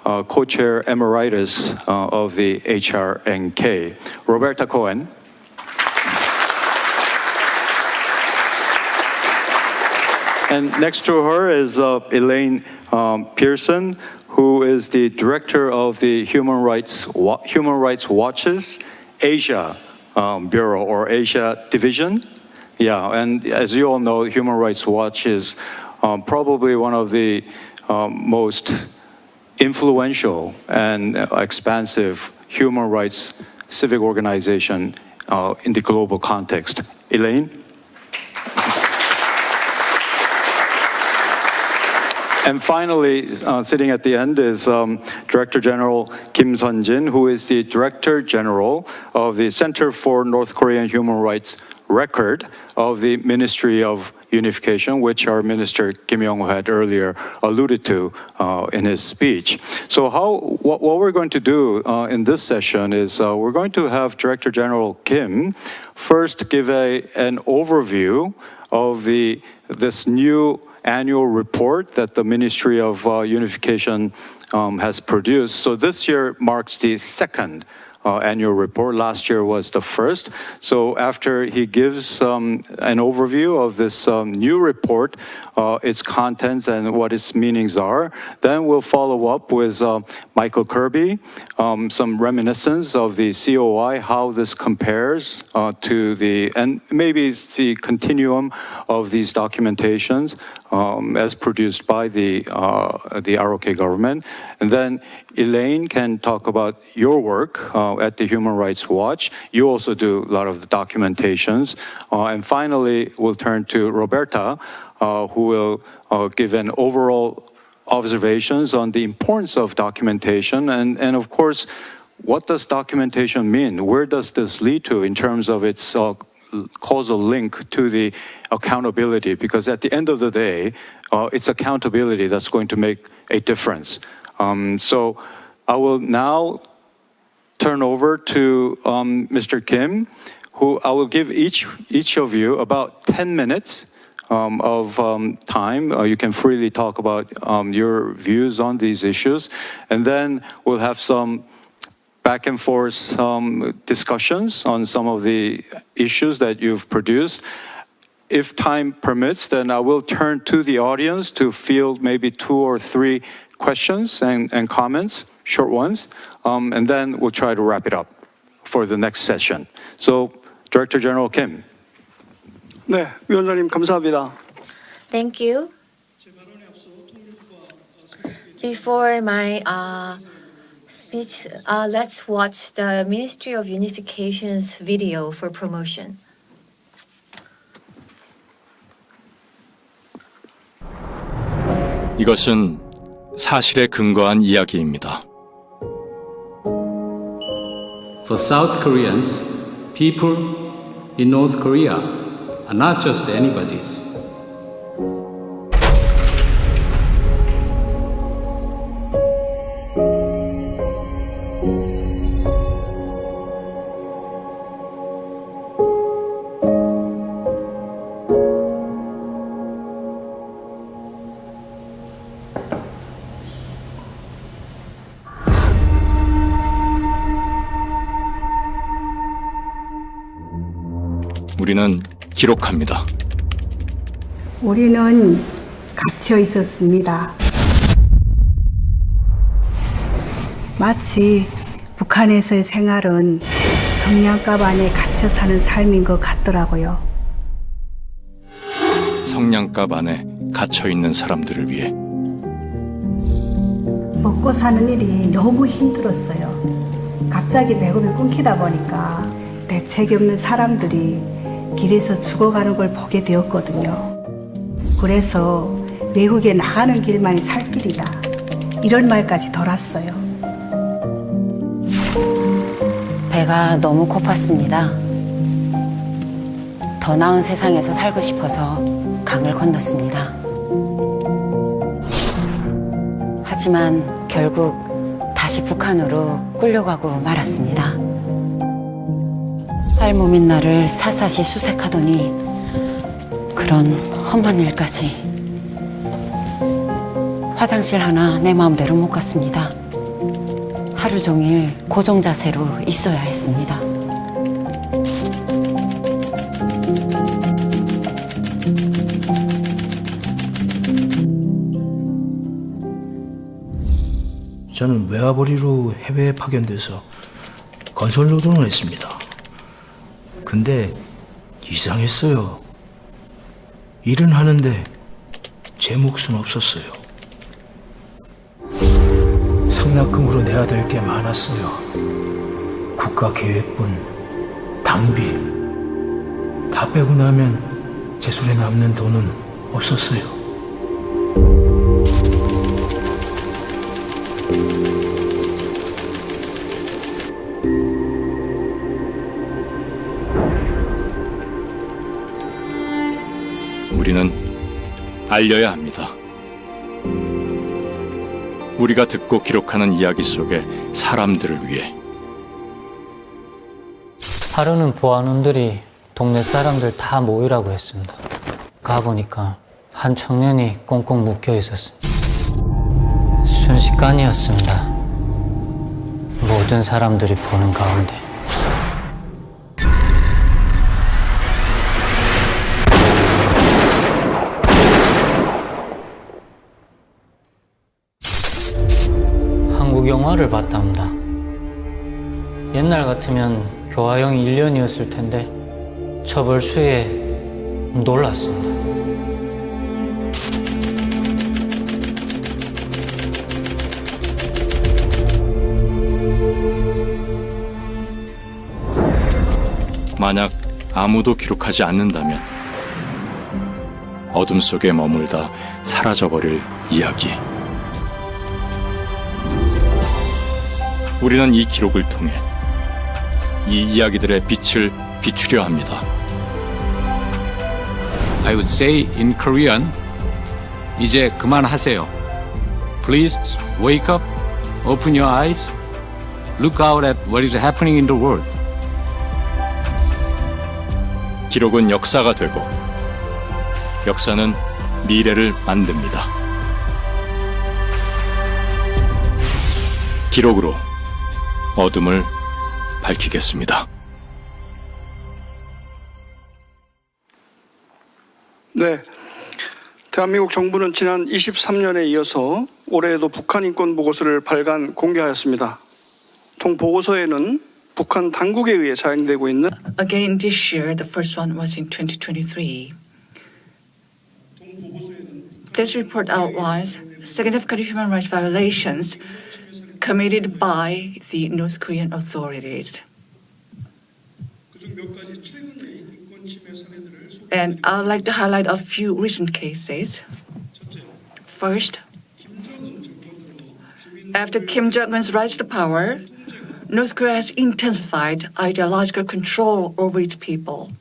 co-chair emeritus of the HRNK. Roberta Cohen. And next to her is Elaine Pearson, who is the director of the Human Rights Watch's Asia Bureau or Asia Division. Yeah, and as you all know, Human Rights Watch is probably one of the most influential and expansive human rights civic organization in the global context. Elaine? And finally, sitting at the end is Director General Kim Sun-jin, who is the Director General of the Center for North Korean Human Rights Record of the Ministry of Unification, which our Minister Kim Young-ho had earlier alluded to in his speech. So what we're going to do in this session is we're going to have Director General Kim first give an overview of this new annual report that the Ministry of Unification has produced. So this year marks the second annual report. Last year was the first. So after he gives an overview of this new report, its contents and what its meanings are, then we'll follow up with Michael Kirby, some reminiscence of the COI, how this compares and maybe it's the continuum of these documentations as produced by the ROK government. And then Elaine can talk about your work at the Human Rights Watch. You also do a lot of the documentations. And finally, we'll turn to Roberta, who will give an overall observations on the importance of documentation and of course, what does documentation mean? Where does this lead to in terms of its causal link to the accountability? Because at the end of the day, it's accountability that's going to make a difference. So I will now turn over to Mr. Kim, who I will give each of you about 10 minutes of time. You can freely talk about your views on these issues, and then we'll have some back and forth discussions on some of the issues that you've produced. If time permits, then I will turn to the audience to field maybe 2 or 3 questions and comments, short ones, and then we'll try to wrap it up for the next session. So, Director General Kim.
네, 위원장님 감사합니다. Thank you. Before my speech, let's watch the Ministry of Unification's video for promotion.
이것은 사실에 근거한 이야기입니다.
For South Koreans, people in North Korea are not just anybody's.
우리는 기록합니다.
우리는 갇혀 있었습니다. 마치 북한에서의 생활은 성냥갑 안에 갇혀 사는 삶인 것 같더라고요.
성냥갑 안에 갇혀 있는 사람들을 위해
먹고 사는 일이 너무 힘들었어요. 갑자기 배급이 끊기다 보니까 대책이 없는 사람들이 길에서 죽어가는 걸 보게 되었거든요. 그래서 외국에 나가는 길만이 살 길이다. 이런 말까지 돌았어요.
배가 너무 고팠습니다. 더 나은 세상에서 살고 싶어서 강을 건넜습니다. 하지만 결국 다시 북한으로 끌려가고 말았습니다. 딸몸인 나를 사사시 수색하더니 그런 험한 일까지. 화장실 하나 내 마음대로 못 갔습니다. 하루 종일 고정 자세로 있어야 했습니다.
저는 외화벌이로 해외에 파견돼서 건설 노동을 했습니다. 근데 이상했어요. 일은 하는데 제 몫은 없었어요. 성납금으로 내야 될 게 많았어요. 국가계획분, 당비 다 빼고 나면 제 손에 남는 돈은 없었어요.
우리는 알려야 합니다. 우리가 듣고 기록하는 이야기 속의 사람들을 위해.
하루는 보안원들이 동네 사람들 다 모이라고 했습니다. 가보니까 한 청년이 꽁꽁 묶여 있었습니다. 순식간이었습니다. 모든 사람들이 보는 가운데. 한국 영화를 봤답니다. 옛날 같으면 교화형 1년이었을 텐데 처벌 수에 놀랐습니다.
만약 아무도 기록하지 않는다면 어둠 속에 머물다 사라져버릴 이야기. 우리는 이 기록을 통해 이 이야기들의 빛을 비추려 합니다.
I would say in Korean, 이제 그만하세요. Please wake up, open your eyes, look out at what is happening in the world.
기록은 역사가 되고 역사는 미래를 만듭니다. 기록으로 어둠을 밝히겠습니다.
네, 대한민국 정부는 지난 23년에 이어서 올해에도 북한 인권 보고서를 발간 공개하였습니다. 통 보고서에는 북한 당국에 의해 자행되고 있는
Again this year, the first one was in 2023. This report outlines significant human rights violations committed by the North Korean authorities. And I would like to highlight a few recent cases. First, after Kim Jong-un's rise to power, North Korea has intensified ideological control over its people.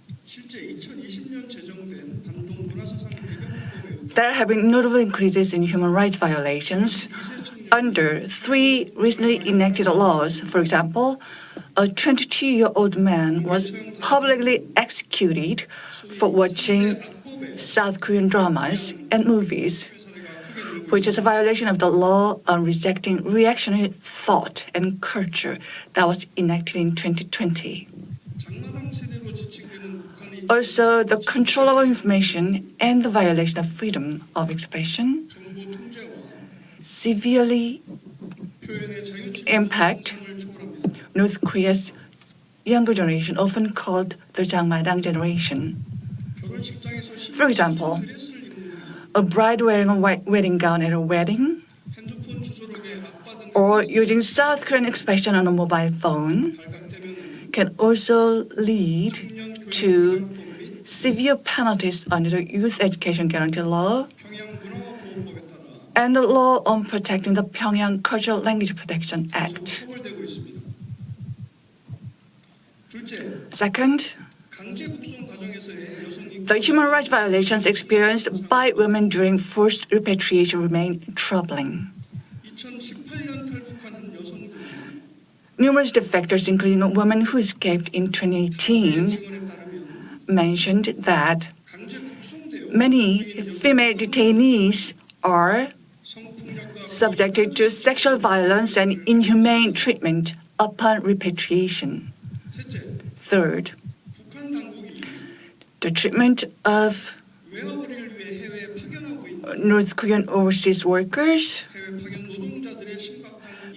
There have been notable increases in human rights violations under 3 recently enacted laws. For example, a 22-year-old man was publicly executed for watching South Korean dramas and movies, which is a violation of the law on rejecting reactionary thought and culture that was enacted in 2020. Also, the control of information and the violation of freedom of expression severely impact North Korea's younger generation, often called the 장마당 generation. For example, a bride wearing a white wedding gown at a wedding, or using South Korean expression on a mobile phone, can also lead to severe penalties under the Youth Education Guarantee Law and the Law on Protecting the Pyongyang Cultural Language Protection Act. Second, the human rights violations experienced by women during forced repatriation remain troubling. Numerous defectors, including a woman who escaped in 2018, mentioned that many female detainees are subjected to sexual violence and inhumane treatment upon repatriation. Third, the treatment of North Korean overseas workers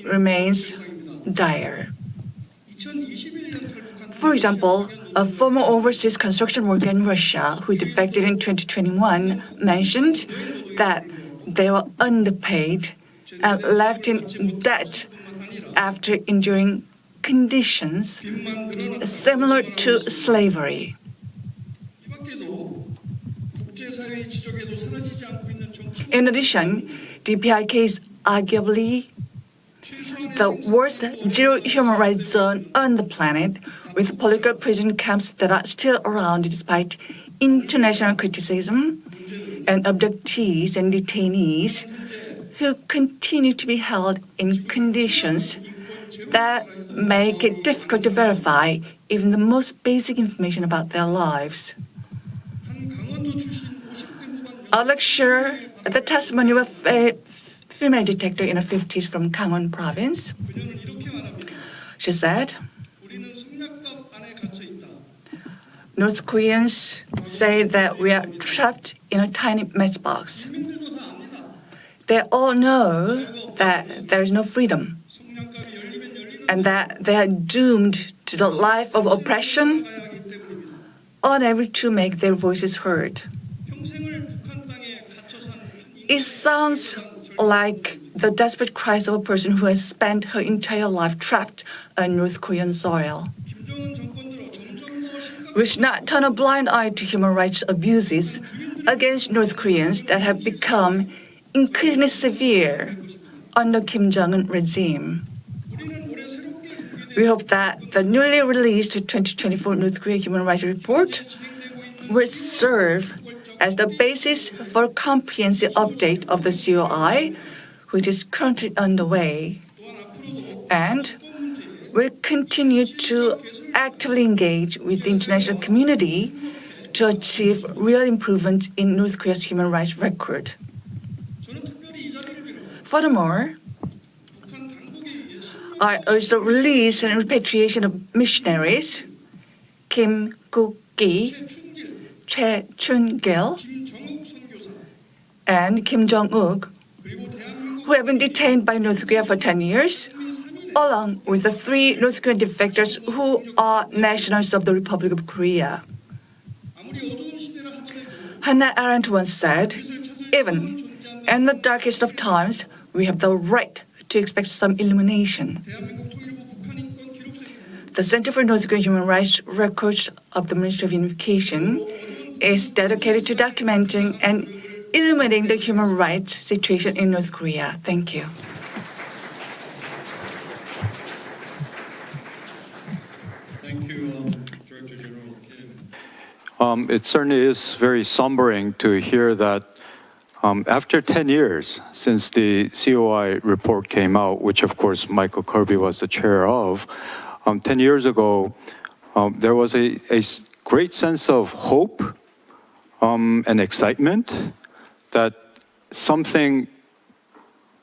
remains dire. For example, a former overseas construction worker in Russia who defected in 2021 mentioned that they were underpaid and left in debt after enduring conditions similar to slavery. In addition, DPRK is arguably the worst zero human rights zone on the planet, with political prison camps that are still around despite international criticism, and abductees and detainees who continue to be held in conditions that make it difficult to verify even the most basic information about their lives. I'll lecture the testimony of a female detector in her 50s from Gangwon province. She said, North Koreans say that we are trapped in a tiny matchbox. They all know that there is no freedom and that they are doomed to the life of oppression, unable to make their voices heard. It sounds like the desperate cries of a person who has spent her entire life trapped on North Korean soil. We should not turn a blind eye to human rights abuses against North Koreans that have become increasingly severe under Kim Jong-un regime. We hope that the newly released 2024 North Korea Human Rights Report will serve as the basis for a comprehensive update of the COI, which is currently underway, and will continue to actively engage with the international community to achieve real improvement in North Korea's human rights record. Furthermore, I urge the release and repatriation of missionaries Kim Kuk-ki, Choi Chun-gil, and Kim Jong-uk, who have been detained by North Korea for 10 years, along with the 3 North Korean defectors who are nationals of the Republic of Korea. Hannah Arendt once said, even in the darkest of times, we have the right to expect some illumination. The Center for North Korean Human Rights Records of the Ministry of Unification is dedicated to documenting and illuminating the human rights situation in North Korea. Thank you.
Thank you, Director General.
It certainly is very sombering to hear that after 10 years since the COI report came out, which of course Michael Kirby was the chair of, 10 years ago, there was a great sense of hope and excitement that something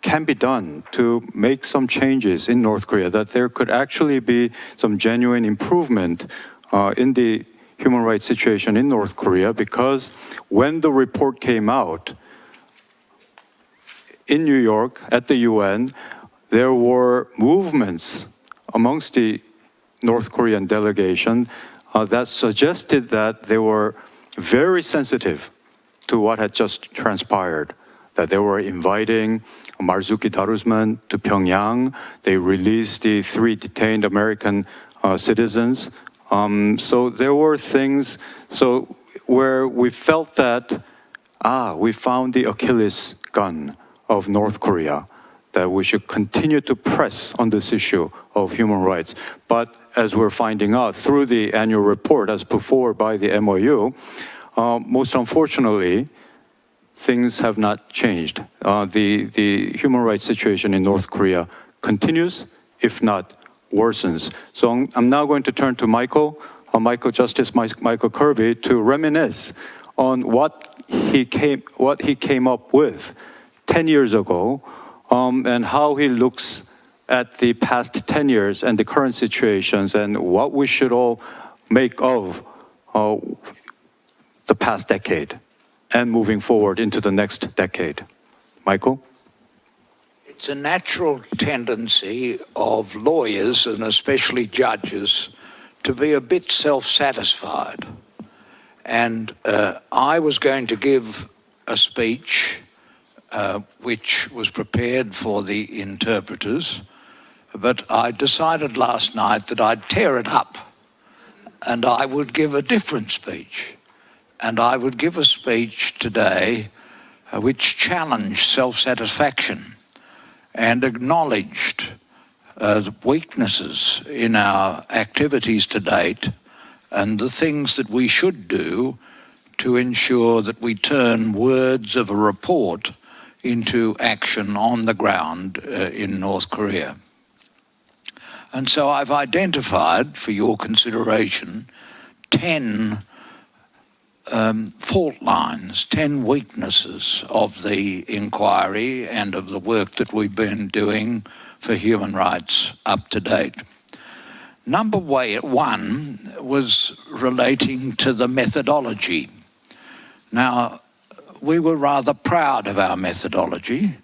can be done to make some changes in North Korea, that there could actually be some genuine improvement in the human rights situation in North Korea, because when the report came out in New York at the UN, there were movements amongst the North Korean delegation that suggested that they were very sensitive to what had just transpired, that they were inviting Marzuki Darusman to Pyongyang. They released the 3 detained American citizens. So there were things where we felt that, we found the Achilles gun of North Korea, that we should continue to press on this issue of human rights. But as we're finding out through the annual report as put forward by the MOU, most unfortunately, things have not changed. The human rights situation in North Korea continues, if not worsens. So I'm now going to turn to Justice Michael Kirby, to reminisce on what he came up with 10 years ago, and how he looks at the past 10 years and the current situations, and what we should all make of the past decade and moving forward into the next decade. Michael?
It's a natural tendency of lawyers, and especially judges, to be a bit self-satisfied. And I was going to give a speech which was prepared for the interpreters, but I decided last night that I'd tear it up and I would give a different speech. And I would give a speech today which challenged self-satisfaction and acknowledged the weaknesses in our activities to date and the things that we should do to ensure that we turn words of a report into action on the ground in North Korea. And so I've identified, for your consideration, 10 fault lines, 10 weaknesses of the inquiry and of the work that we've been doing for human rights up to date. Number 1 was relating to the methodology. Now, we were rather proud of our methodology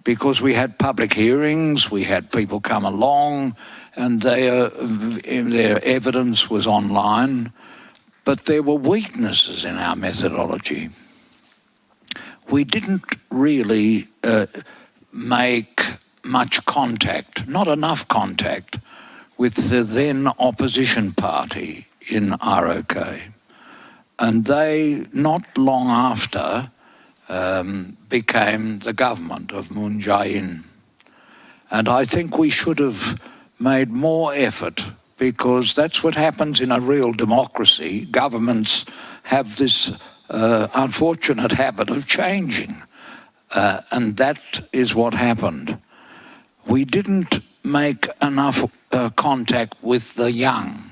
because we had public hearings, we had people come along, and their evidence was online, but there were weaknesses in our methodology. We didn't really make much contact, not enough contact, with the then opposition party in ROK. And they, not long after, became the government of Moon Jae-in. And I think we should have made more effort, because that's what happens in a real democracy. Governments have this unfortunate habit of changing, and that is what happened. We didn't make enough contact with the young.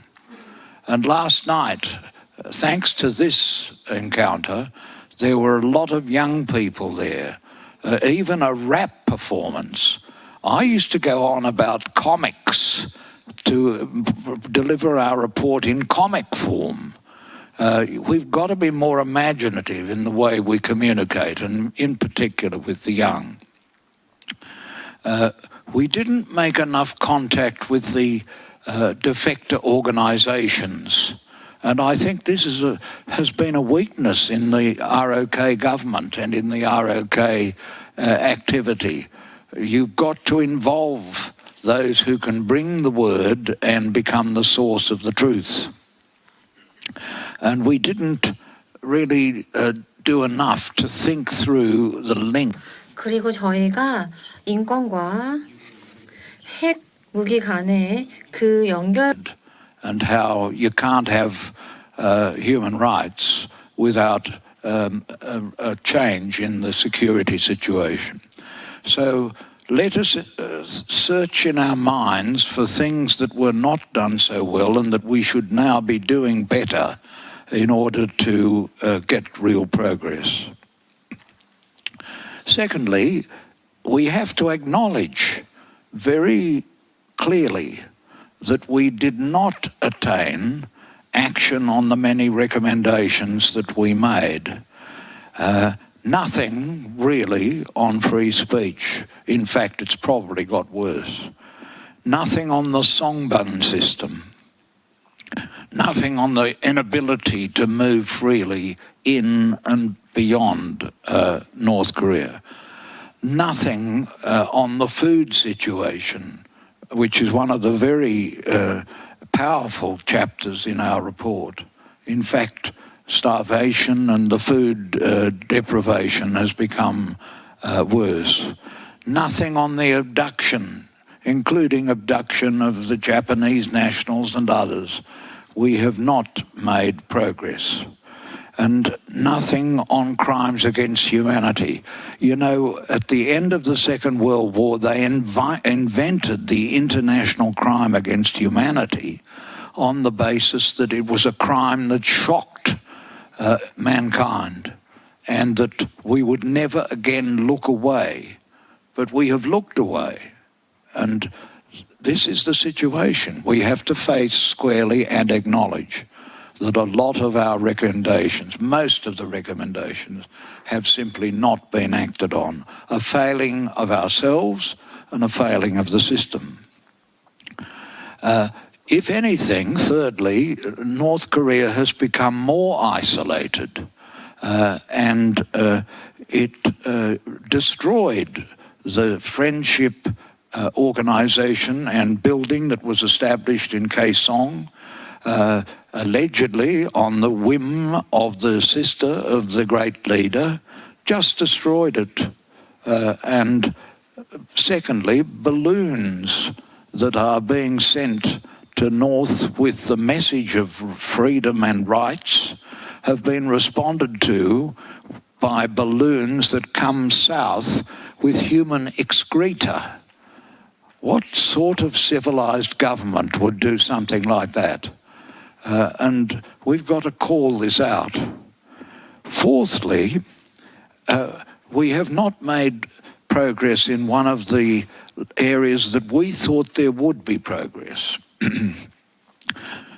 And last night, thanks to this encounter, there were a lot of young people there, even a rap performance. I used to go on about comics to deliver our report in comic form. We've got to be more imaginative in the way we communicate, and in particular with the young. We didn't make enough contact with the defector organizations. And I think this has been a weakness in the ROK government and in the ROK activity. You've got to involve those who can bring the word and become the source of the truth. And we didn't really do enough to think through the link.
그리고 저희가 인권과 핵 무기 간의 그 연결
And how you can't have human rights without a change in the security situation. So let us search in our minds for things that were not done so well and that we should now be doing better in order to get real progress. Secondly, we have to acknowledge very clearly that we did not attain action on the many recommendations that we made. Nothing really on free speech. In fact, it's probably got worse. Nothing on the songbun system. Nothing on the inability to move freely in and beyond North Korea. Nothing on the food situation, which is one of the very powerful chapters in our report. In fact, starvation and the food deprivation has become worse. Nothing on the abduction, including abduction of the Japanese nationals and others. We have not made progress. And nothing on crimes against humanity. You know, at the end of the Second World War, they invented the international crime against humanity on the basis that it was a crime that shocked mankind and that we would never again look away. But we have looked away. And this is the situation we have to face squarely and acknowledge that a lot of our recommendations, most of the recommendations, have simply not been acted on. A failing of ourselves and a failing of the system. If anything, thirdly, North Korea has become more isolated and it destroyed the friendship organization and building that was established in Kaesong, allegedly on the whim of the sister of the great leader, just destroyed it. And secondly, balloons that are being sent to North with the message of freedom and rights have been responded to by balloons that come south with human excreta. What sort of civilized government would do something like that? And we've got to call this out. Fourthly, we have not made progress in one of the areas that we thought there would be progress.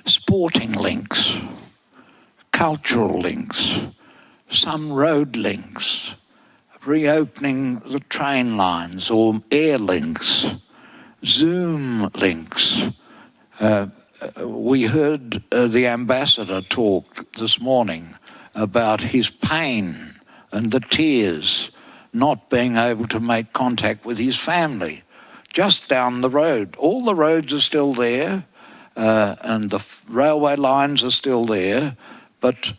Sporting links, cultural links, some road links, reopening the train lines or air links, Zoom links. We heard the ambassador talk this morning about his pain and the tears, not being able to make contact with his family. Just down the road. All the roads are still there and the railway lines are still there, but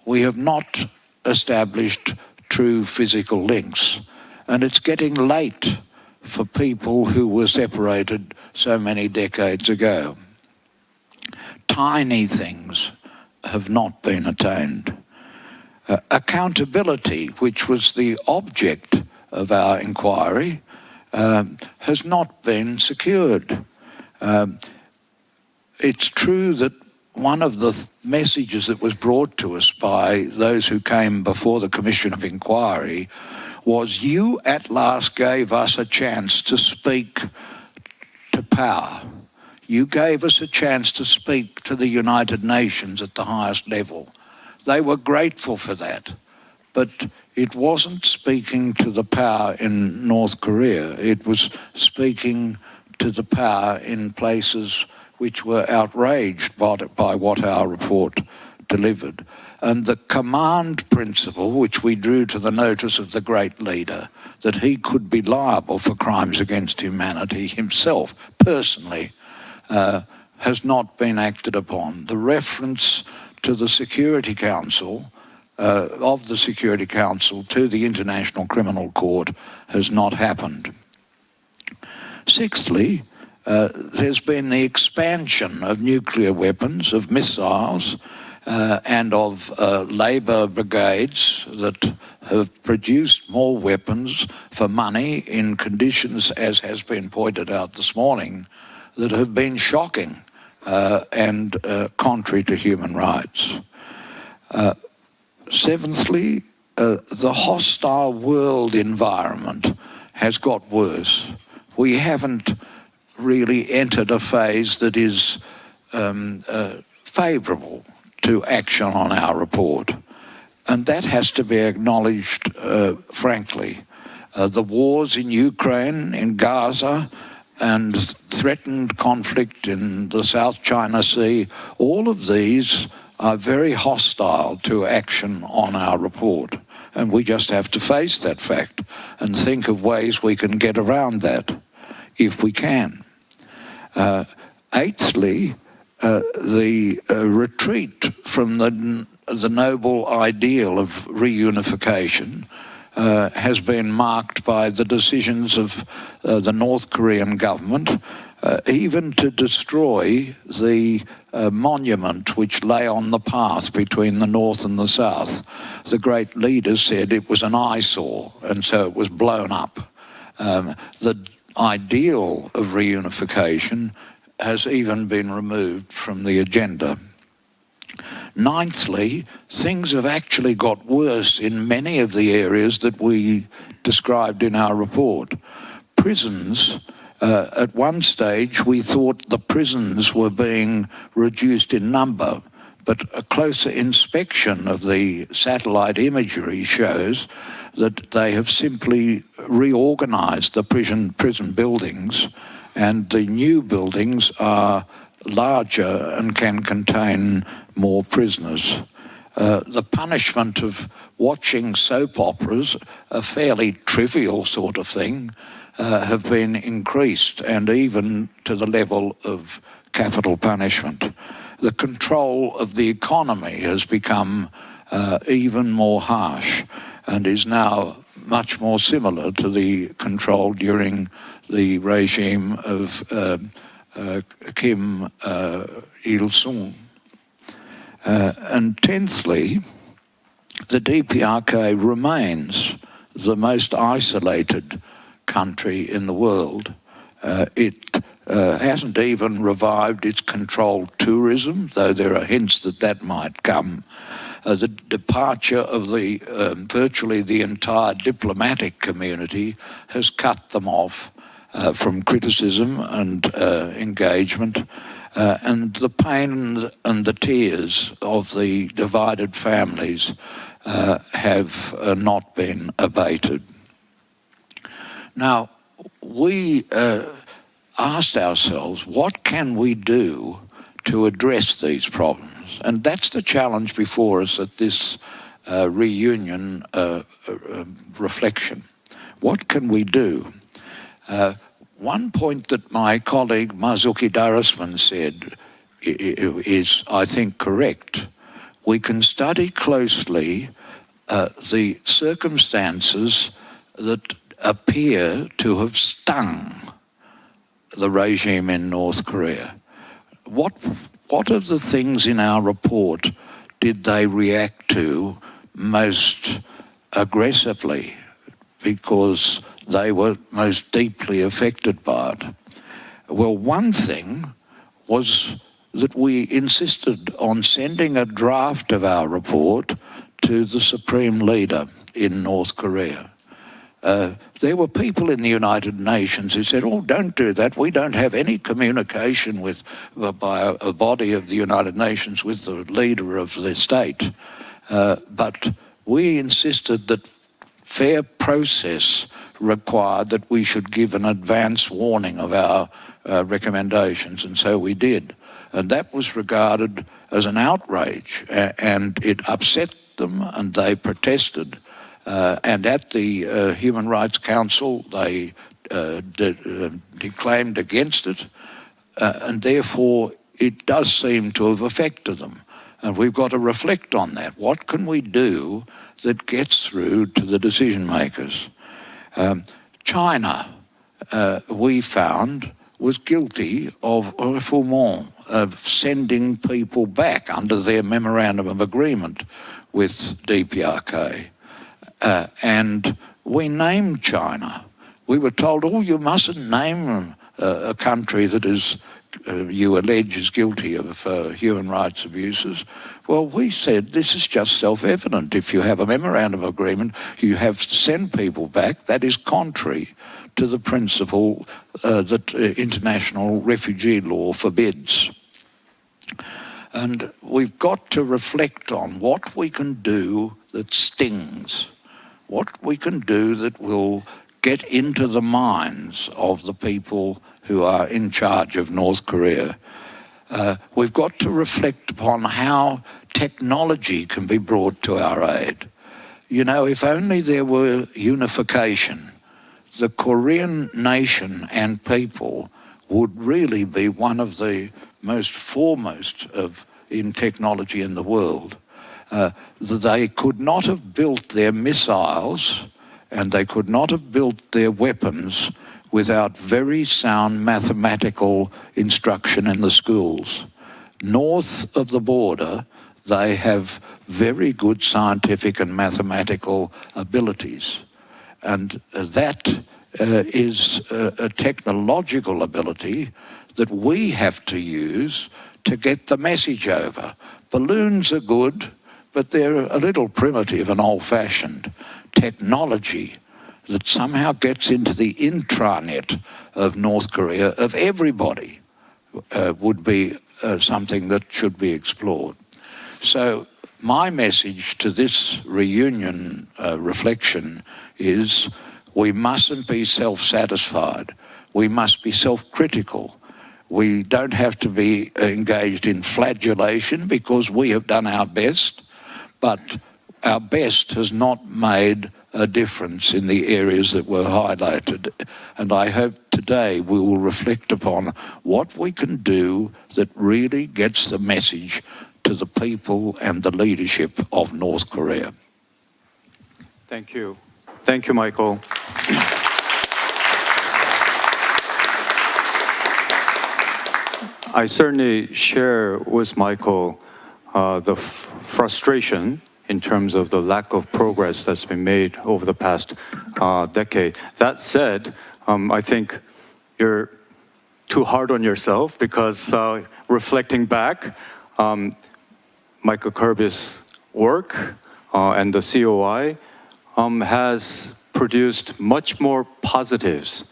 we have not established true physical links. And it's getting late for people who were separated so many decades ago. Tiny things have not been attained. Accountability, which was the object of our inquiry, has not been secured. It's true that one of the messages that was brought to us by those who came before the Commission of Inquiry was, you at last gave us a chance to speak to power. You gave us a chance to speak to the United Nations at the highest level. They were grateful for that, but it wasn't speaking to the power in North Korea. It was speaking to the power in places which were outraged by what our report delivered. And the command principle, which we drew to the notice of the great leader, that he could be liable for crimes against humanity himself, personally, has not been acted upon. The reference to the Security Council, of the Security Council to the International Criminal Court has not happened. Sixthly, there's been the expansion of nuclear weapons, of missiles, and of labour brigades that have produced more weapons for money in conditions, as has been pointed out this morning, that have been shocking and contrary to human rights. Seventhly, the hostile world environment has got worse. We haven't really entered a phase that is favourable to action on our report. And that has to be acknowledged frankly. The wars in Ukraine, in Gaza, and threatened conflict in the South China Sea, all of these are very hostile to action on our report. And we just have to face that fact and think of ways we can get around that, if we can. Eighthly, the retreat from the noble ideal of reunification has been marked by the decisions of the North Korean government, even to destroy the monument which lay on the path between the North and the South. The great leaders said it was an eyesore, and so it was blown up. The ideal of reunification has even been removed from the agenda. Ninthly, things have actually got worse in many of the areas that we described in our report. Prisons, at one stage we thought the prisons were being reduced in number, but a closer inspection of the satellite imagery shows that they have simply reorganised the prison buildings, and the new buildings are larger and can contain more prisoners. The punishment of watching soap operas, a fairly trivial sort of thing, have been increased, and even to the level of capital punishment. The control of the economy has become even more harsh and is now much more similar to the control during the regime of Kim Il-sung. And tenthly, the DPRK remains the most isolated country in the world. It hasn't even revived its controlled tourism, though there are hints that that might come. The departure of the virtually the entire diplomatic community has cut them off from criticism and engagement, and the pain and the tears of the divided families have not been abated. Now, we asked ourselves, what can we do to address these problems? And that's the challenge before us at this reunion reflection. What can we do? One point that my colleague Marzuki Darusman said is, I think, correct. We can study closely the circumstances that appear to have stung the regime in North Korea. What of the things in our report did they react to most aggressively because they were most deeply affected by it? Well, one thing was that we insisted on sending a draft of our report to the Supreme Leader in North Korea. There were people in the United Nations who said, oh, don't do that. We don't have any communication with by a body of the United Nations with the leader of the state. But we insisted that fair process required that we should give an advance warning of our recommendations, and so we did. And that was regarded as an outrage, and it upset them, and they protested. And at the Human Rights Council, they declaimed against it, and therefore it does seem to have affected them. And we've got to reflect on that. What can we do that gets through to the decision makers? China, we found, was guilty of refoulement, of sending people back under their memorandum of agreement with DPRK. And we named China. We were told, oh, you mustn't name a country that is, you allege is guilty of human rights abuses. Well, we said this is just self-evident. If you have a memorandum of agreement, you have to send people back. That is contrary to the principle that international refugee law forbids. And we've got to reflect on what we can do that stings, what we can do that will get into the minds of the people who are in charge of North Korea. We've got to reflect upon how technology can be brought to our aid. You know, if only there were unification, the Korean nation and people would really be one of the most foremost in technology in the world. They could not have built their missiles and they could not have built their weapons without very sound mathematical instruction in the schools. North of the border, they have very good scientific and mathematical abilities. And that is a technological ability that we have to use to get the message over. Balloons are good, but they're a little primitive and old-fashioned. Technology that somehow gets into the intranet of North Korea, of everybody, would be something that should be explored. So my message to this reunion reflection is we mustn't be self-satisfied. We must be self-critical. We don't have to be engaged in flagellation because we have done our best, but our best has not made a difference in the areas that were highlighted. And I hope today we will reflect upon what we can do that really gets the message to the people and the leadership of North Korea.
Thank you. Thank you, Michael. I certainly share with Michael the frustration in terms of the lack of progress that's been made over the past decade. That said, I think you're too hard on yourself because reflecting back, Michael Kirby's work and the COI has produced much more positives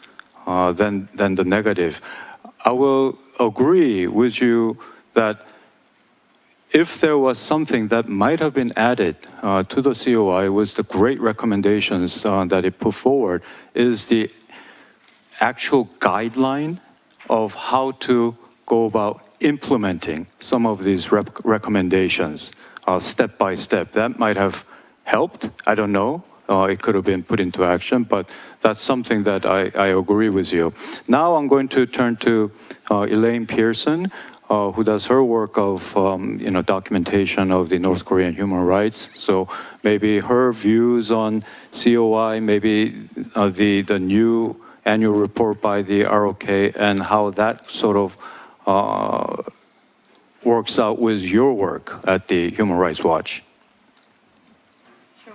than the negative. I will agree with you that if there was something that might have been added to the COI was the great recommendations that it put forward is the actual guideline of how to go about implementing some of these recommendations step by step. That might have helped. I don't know. It could have been put into action, but that's something that I agree with you. Now I'm going to turn to Elaine Pearson, who does her work of documentation of the North Korean human rights. So maybe her views on COI, maybe the new annual report by the ROK, and how that sort of works out with your work at the Human Rights Watch.
Sure,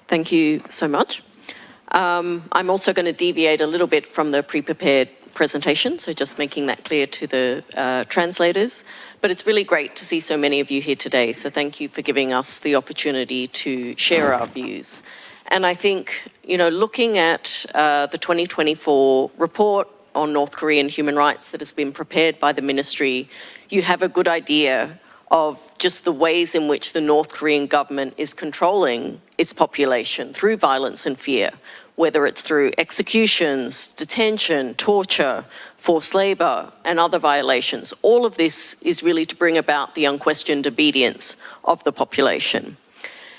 thank you so much. I'm also going to deviate a little bit from the pre-prepared presentation, so just making that clear to the translators. But it's really great to see so many of you here today, so thank you for giving us the opportunity to share our views. And I think, looking at the 2024 report on North Korean human rights that has been prepared by the ministry, you have a good idea of just the ways in which the North Korean government is controlling its population through violence and fear, whether it's through executions, detention, torture, forced labor, and other violations. All of this is really to bring about the unquestioned obedience of the population.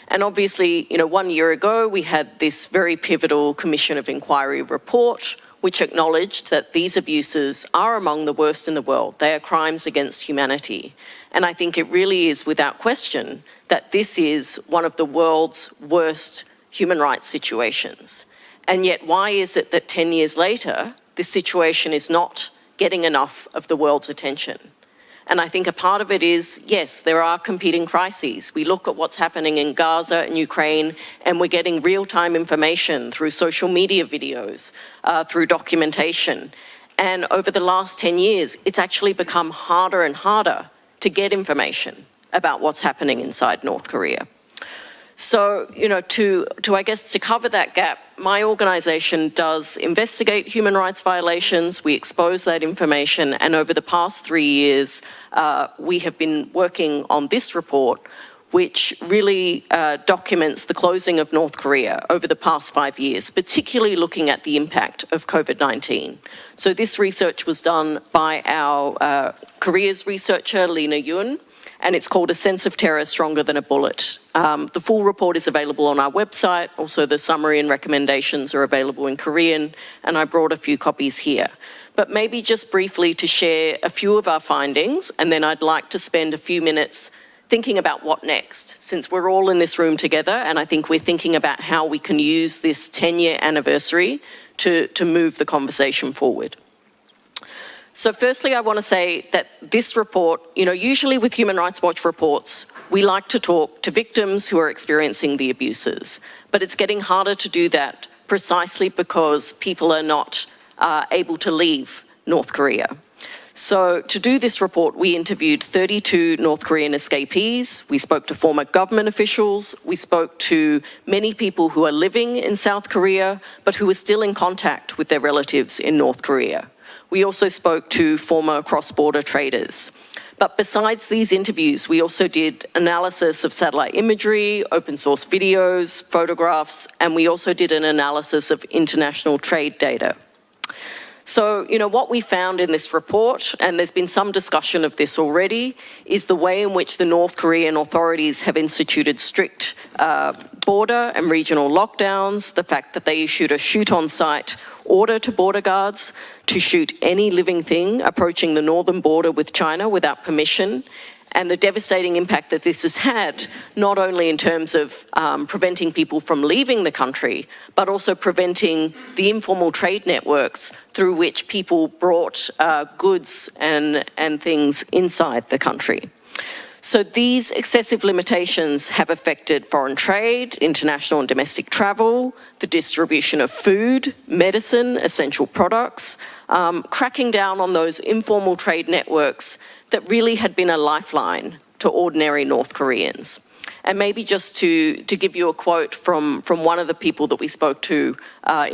And obviously, 1 year ago, we had this very pivotal Commission of Inquiry report, which acknowledged that these abuses are among the worst in the world. They are crimes against humanity. And I think it really is without question that this is one of the world's worst human rights situations. And yet, why is it that 10 years later, this situation is not getting enough of the world's attention? And I think a part of it is, yes, there are competing crises. We look at what's happening in Gaza and Ukraine, and we're getting real-time information through social media videos, through documentation. And over the last 10 years, it's actually become harder and harder to get information about what's happening inside North Korea. So, to cover that gap, my organisation does investigate human rights violations. We expose that information, and over the past 3 years, we have been working on this report, which really documents the closing of North Korea over the past 5 years, particularly looking at the impact of COVID-19. So this research was done by our Korea's researcher, Hyun, and it's called A Sense of Terror Stronger Than a Bullet. The full report is available on our website. Also, the summary and recommendations are available in Korean, and I brought a few copies here. But maybe just briefly to share a few of our findings, and then I'd like to spend a few minutes thinking about what next, since we're all in this room together, and I think we're thinking about how we can use this 10-year anniversary to move the conversation forward. So firstly, I want to say that this report, usually with Human Rights Watch reports, we like to talk to victims who are experiencing the abuses, but it's getting harder to do that precisely because people are not able to leave North Korea. So to do this report, we interviewed 32 North Korean escapees. We spoke to former government officials. We spoke to many people who are living in South Korea, but who are still in contact with their relatives in North Korea. We also spoke to former cross-border traders. But besides these interviews, we also did analysis of satellite imagery, open source videos, photographs, and we also did an analysis of international trade data. So, what we found in this report, and there's been some discussion of this already, is the way in which the North Korean authorities have instituted strict border and regional lockdowns, the fact that they issued a shoot-on-sight order to border guards to shoot any living thing approaching the northern border with China without permission, and the devastating impact that this has had, not only in terms of preventing people from leaving the country, but also preventing the informal trade networks through which people brought goods and things inside the country. So these excessive limitations have affected foreign trade, international and domestic travel, the distribution of food, medicine, essential products, cracking down on those informal trade networks that really had been a lifeline to ordinary North Koreans. And maybe just to give you a quote from one of the people that we spoke to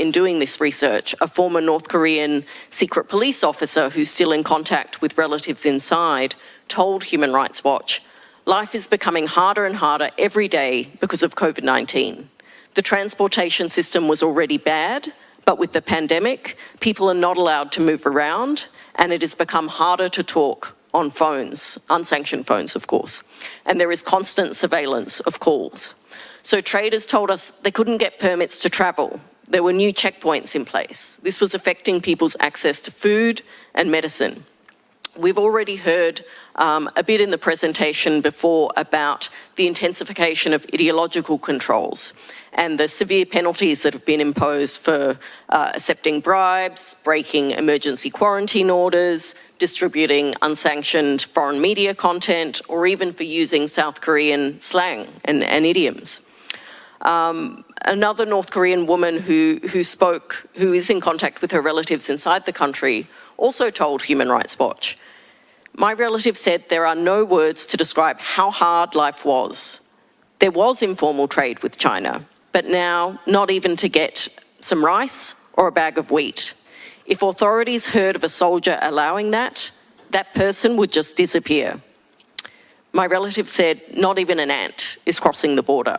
in doing this research, a former North Korean secret police officer who's still in contact with relatives inside, told Human Rights Watch, "Life is becoming harder and harder every day because of COVID-19. The transportation system was already bad, but with the pandemic, people are not allowed to move around, and it has become harder to talk on phones, unsanctioned phones, of course. And there is constant surveillance of calls. So traders told us they couldn't get permits to travel. There were new checkpoints in place. This was affecting people's access to food and medicine. We've already heard a bit in the presentation before about the intensification of ideological controls and the severe penalties that have been imposed for accepting bribes, breaking emergency quarantine orders, distributing unsanctioned foreign media content, or even for using South Korean slang and idioms. Another North Korean woman who is in contact with her relatives inside the country, also told Human Rights Watch, "My relative said there are no words to describe how hard life was. There was informal trade with China, but now not even to get some rice or a bag of wheat. If authorities heard of a soldier allowing that, that person would just disappear." My relative said not even an ant is crossing the border.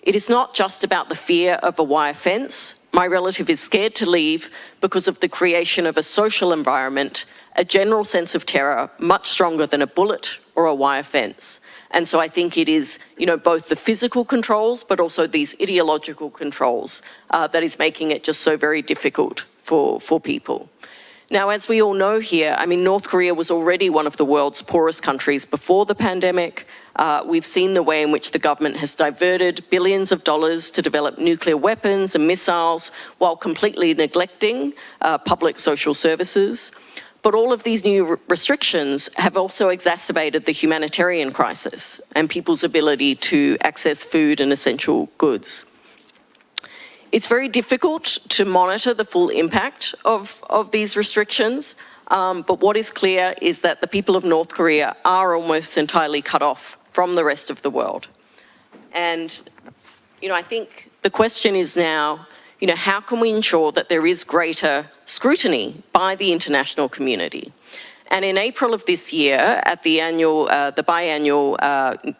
It is not just about the fear of a wire fence, My relative is scared to leave because of the creation of a social environment, a general sense of terror, much stronger than a bullet or a wire fence. And so I think it is, both the physical controls, but also these ideological controls that is making it just so very difficult for people. Now, as we all know here, North Korea was already one of the world's poorest countries before the pandemic. We've seen the way in which the government has diverted billions of dollars to develop nuclear weapons and missiles while completely neglecting public social services. But all of these new restrictions have also exacerbated the humanitarian crisis and people's ability to access food and essential goods. It's very difficult to monitor the full impact of these restrictions, but what is clear is that the people of North Korea are almost entirely cut off from the rest of the world. And, I think the question is now, how can we ensure that there is greater scrutiny by the international community? And in April of this year, at the biannual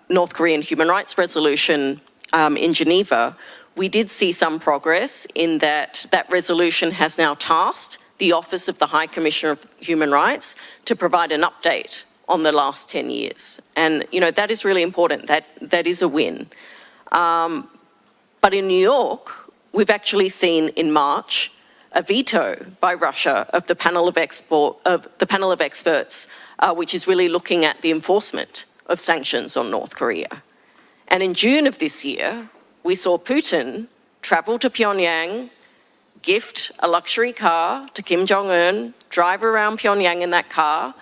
North Korean human rights resolution in Geneva, we did see some progress in that resolution has now tasked the Office of the High Commissioner of Human Rights to provide an update on the last 10 years. And, that is really important. That is a win. But in New York, we've actually seen in March a veto by Russia of the panel of experts, which is really looking at the enforcement of sanctions on North Korea. And in June of this year, we saw Putin travel to Pyongyang, gift a luxury car to Kim Jong-un, drive around Pyongyang in that car,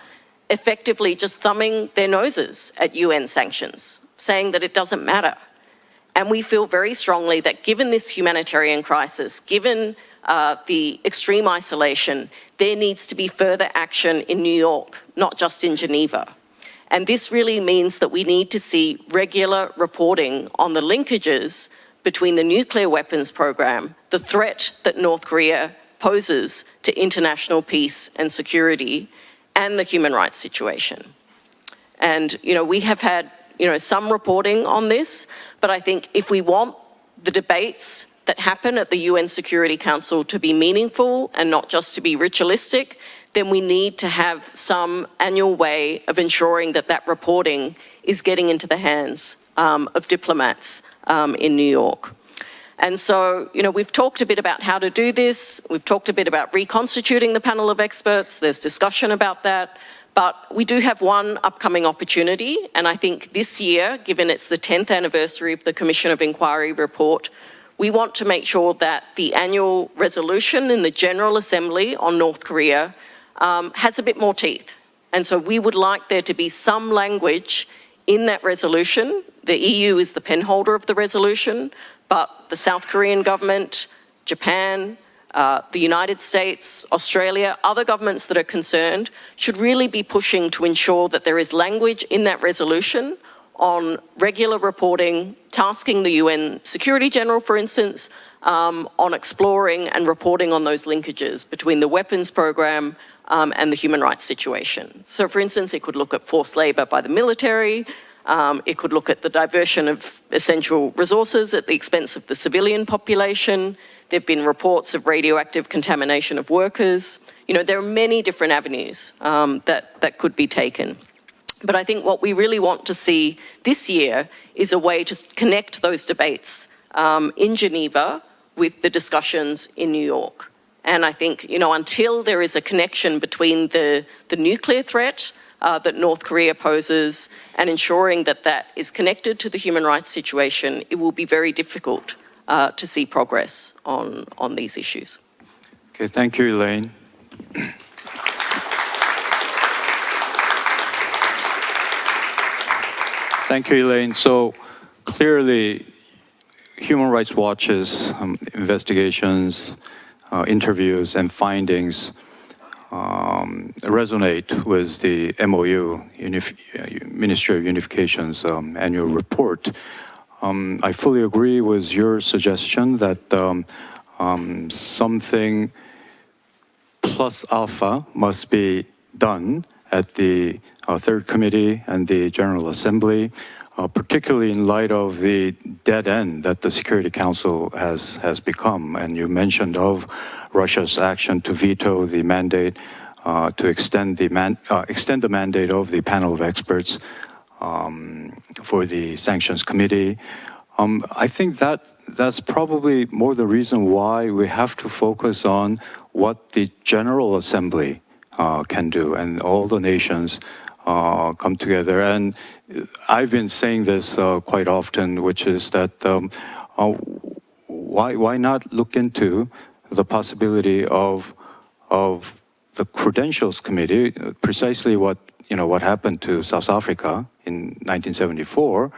effectively just thumbing their noses at UN sanctions, saying that it doesn't matter. And we feel very strongly that given this humanitarian crisis, given the extreme isolation, there needs to be further action in New York, not just in Geneva. And this really means that we need to see regular reporting on the linkages between the nuclear weapons program, the threat that North Korea poses to international peace and security, and the human rights situation. And, we have had, some reporting on this, but I think if we want the debates that happen at the UN Security Council to be meaningful and not just to be ritualistic, then we need to have some annual way of ensuring that reporting is getting into the hands of diplomats in New York. And so, we've talked a bit about how to do this. We've talked a bit about reconstituting the panel of experts. There's discussion about that. But we do have one upcoming opportunity. And I think this year, given it's the 10th anniversary of the Commission of Inquiry report, we want to make sure that the annual resolution in the General Assembly on North Korea has a bit more teeth. And so we would like there to be some language in that resolution. The EU is the penholder of the resolution, but the South Korean government, Japan, the United States, Australia, other governments that are concerned should really be pushing to ensure that there is language in that resolution on regular reporting, tasking the UN Security General, for instance, on exploring and reporting on those linkages between the weapons program and the human rights situation. So, for instance, it could look at forced labor by the military. It could look at the diversion of essential resources at the expense of the civilian population. There have been reports of radioactive contamination of workers. There are many different avenues that could be taken. But I think what we really want to see this year is a way to connect those debates in Geneva with the discussions in New York. And I think, until there is a connection between the nuclear threat that North Korea poses and ensuring that is connected to the human rights situation, it will be very difficult to see progress on these issues.
Okay, thank you, Elaine. Thank you, Elaine. So clearly, Human Rights Watch's investigations, interviews, and findings resonate with the MOU, Ministry of Unification's annual report. I fully agree with your suggestion that something plus alpha must be done at the Third Committee and the General Assembly. particularly in light of the dead end that the Security Council has become. And you mentioned of Russia's action to veto the mandate, to extend the mandate of the panel of experts for the Sanctions Committee. I think that's probably more the reason why we have to focus on what the General Assembly can do, and all the nations come together. And I've been saying this quite often, which is that why not look into the possibility of the Credentials Committee, precisely what happened to South Africa in 1974.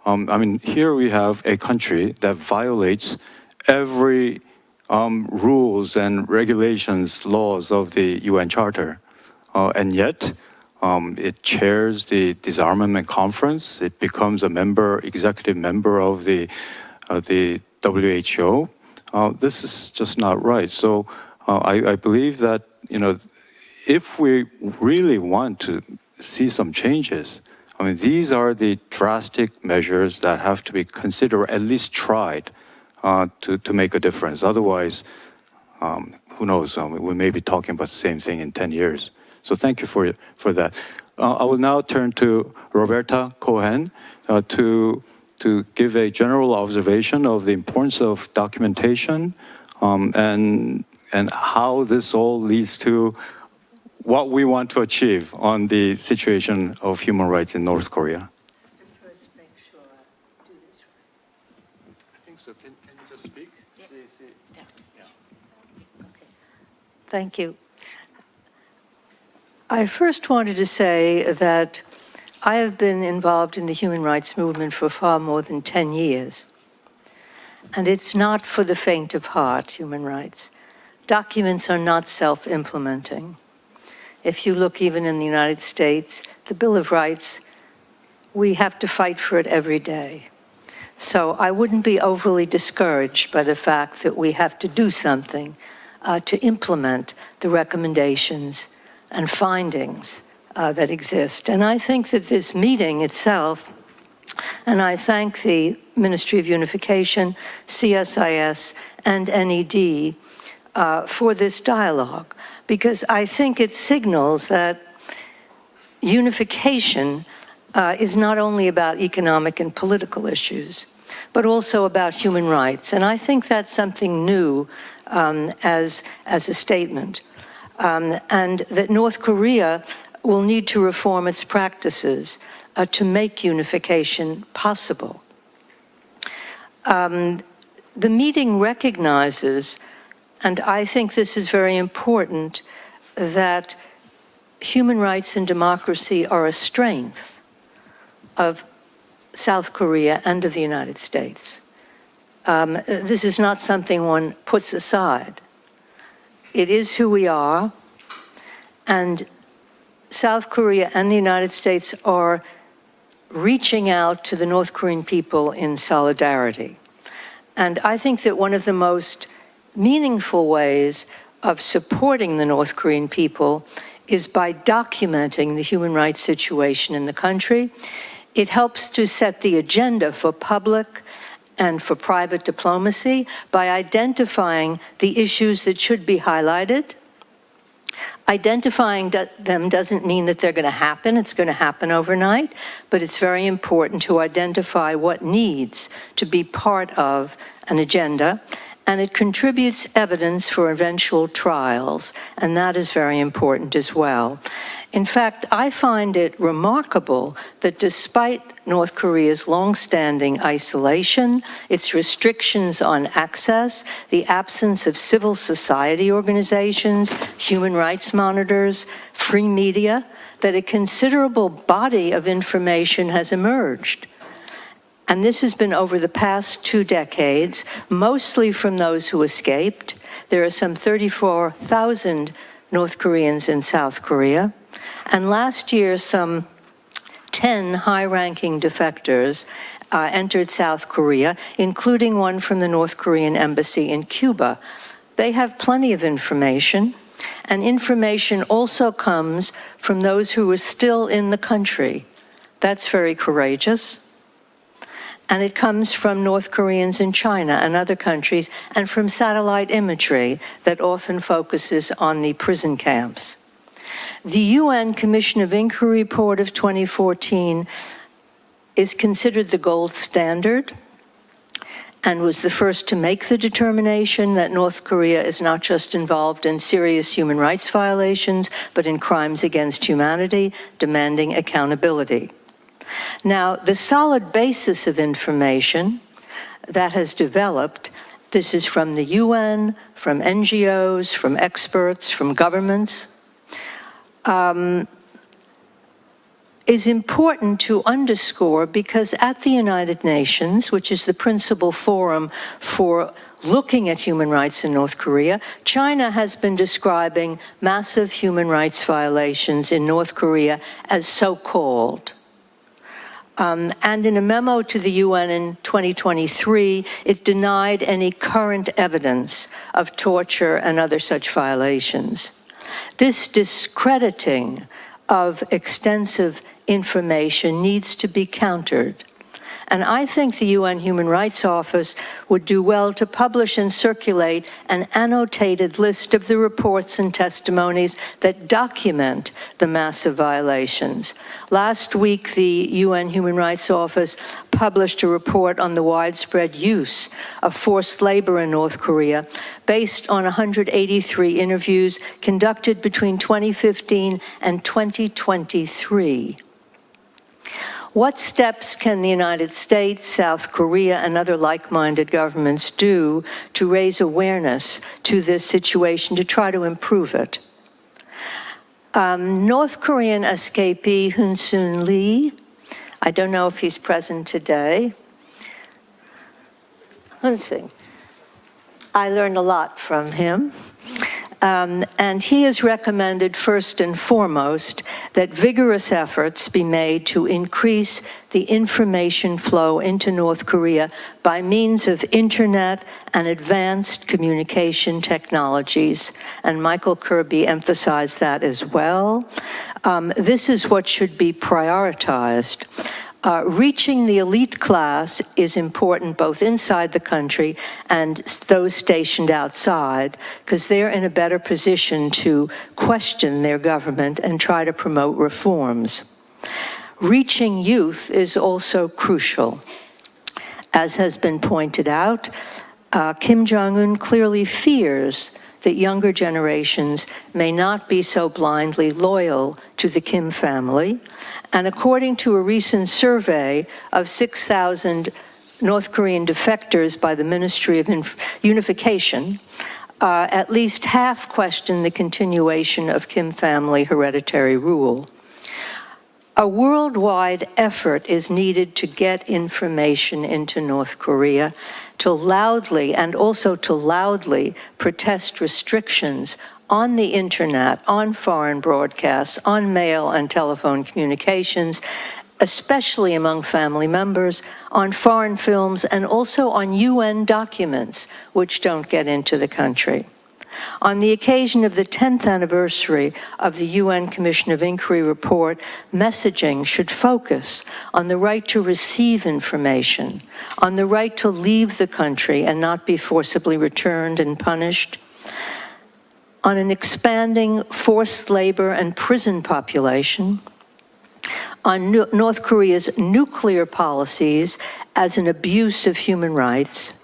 I mean, here we have a country that violates every rules and regulations, laws of the UN Charter, and yet it chairs the Disarmament Conference. It becomes a executive member of the WHO. This is just not right. So I believe that if we really want to see some changes, I mean, these are the drastic measures that have to be considered, at least tried, to make a difference. Otherwise, who knows? We may be talking about the same thing in 10 years. So thank you for that. I will now turn to Roberta Cohen to give a general observation of the importance of documentation and how this all leads to what we want to achieve on the situation of human rights in North Korea.
First, make sure I do this right.
I think so. Can you just speak?
Yeah. Okay. Thank you. I first wanted to say that I have been involved in the human rights movement for far more than 10 years. And it's not for the faint of heart, human rights. Documents are not self-implementing. If you look even in the United States, the Bill of Rights, we have to fight for it every day. So I wouldn't be overly discouraged by the fact that we have to do something to implement the recommendations and findings that exist. And I think that this meeting itself, and I thank the Ministry of Unification, CSIS, and NED for this dialogue, because I think it signals that unification is not only about economic and political issues, but also about human rights. And I think that's something new as a statement. And that North Korea will need to reform its practices to make unification possible. The meeting recognizes, and I think this is very important, that human rights and democracy are a strength of South Korea and of the United States. This is not something one puts aside. It is who we are, and South Korea and the United States are reaching out to the North Korean people in solidarity. And I think that one of the most meaningful ways of supporting the North Korean people is by documenting the human rights situation in the country. It helps to set the agenda for public and for private diplomacy by identifying the issues that should be highlighted. Identifying them doesn't mean that they're going to happen. It's going to happen overnight, but it's very important to identify what needs to be part of an agenda, and it contributes evidence for eventual trials, and that is very important as well. In fact, I find it remarkable that despite North Korea's long-standing isolation, its restrictions on access, the absence of civil society organizations, human rights monitors, free media, that a considerable body of information has emerged. And this has been over the past 2 decades, mostly from those who escaped. There are some 34,000 North Koreans in South Korea. And last year, some 10 high-ranking defectors entered South Korea, including one from the North Korean embassy in Cuba. They have plenty of information, and information also comes from those who are still in the country. That's very courageous. And it comes from North Koreans in China and other countries, and from satellite imagery that often focuses on the prison camps. The UN Commission of Inquiry report of 2014 is considered the gold standard and was the first to make the determination that North Korea is not just involved in serious human rights violations, but in crimes against humanity, demanding accountability. Now, the solid basis of information that has developed, this is from the UN, from NGOs, from experts, from governments, is important to underscore because at the United Nations, which is the principal forum for looking at human rights in North Korea, China has been describing massive human rights violations in North Korea as so-called. And in a memo to the UN in 2023, it denied any current evidence of torture and other such violations. This discrediting of extensive information needs to be countered. And I think the UN Human Rights Office would do well to publish and circulate an annotated list of the reports and testimonies that document the massive violations. Last week, the UN Human Rights Office published a report on the widespread use of forced labor in North Korea based on 183 interviews conducted between 2015 and 2023. What steps can the United States, South Korea, and other like-minded governments do to raise awareness to this situation, to try to improve it? North Korean escapee Hyun Lee, I don't know if he's present today. Let's see. I learned a lot from him. And he has recommended first and foremost that vigorous efforts be made to increase the information flow into North Korea by means of internet and advanced communication technologies. And Michael Kirby emphasized that as well. This is what should be prioritized. Reaching the elite class is important both inside the country and those stationed outside, because they're in a better position to question their government and try to promote reforms. Reaching youth is also crucial. As has been pointed out, Kim Jong-un clearly fears that younger generations may not be so blindly loyal to the Kim family. And according to a recent survey of 6,000 North Korean defectors by the Ministry of Unification, at least half question the continuation of Kim family hereditary rule. A worldwide effort is needed to get information into North Korea, to loudly protest restrictions on the internet, on foreign broadcasts, on mail and telephone communications, especially among family members, on foreign films, and also on UN documents which don't get into the country. On the occasion of the 10th anniversary of the UN Commission of Inquiry report, messaging should focus on the right to receive information, on the right to leave the country and not be forcibly returned and punished, on an expanding forced labor and prison population, on North Korea's nuclear policies as an abuse of human rights,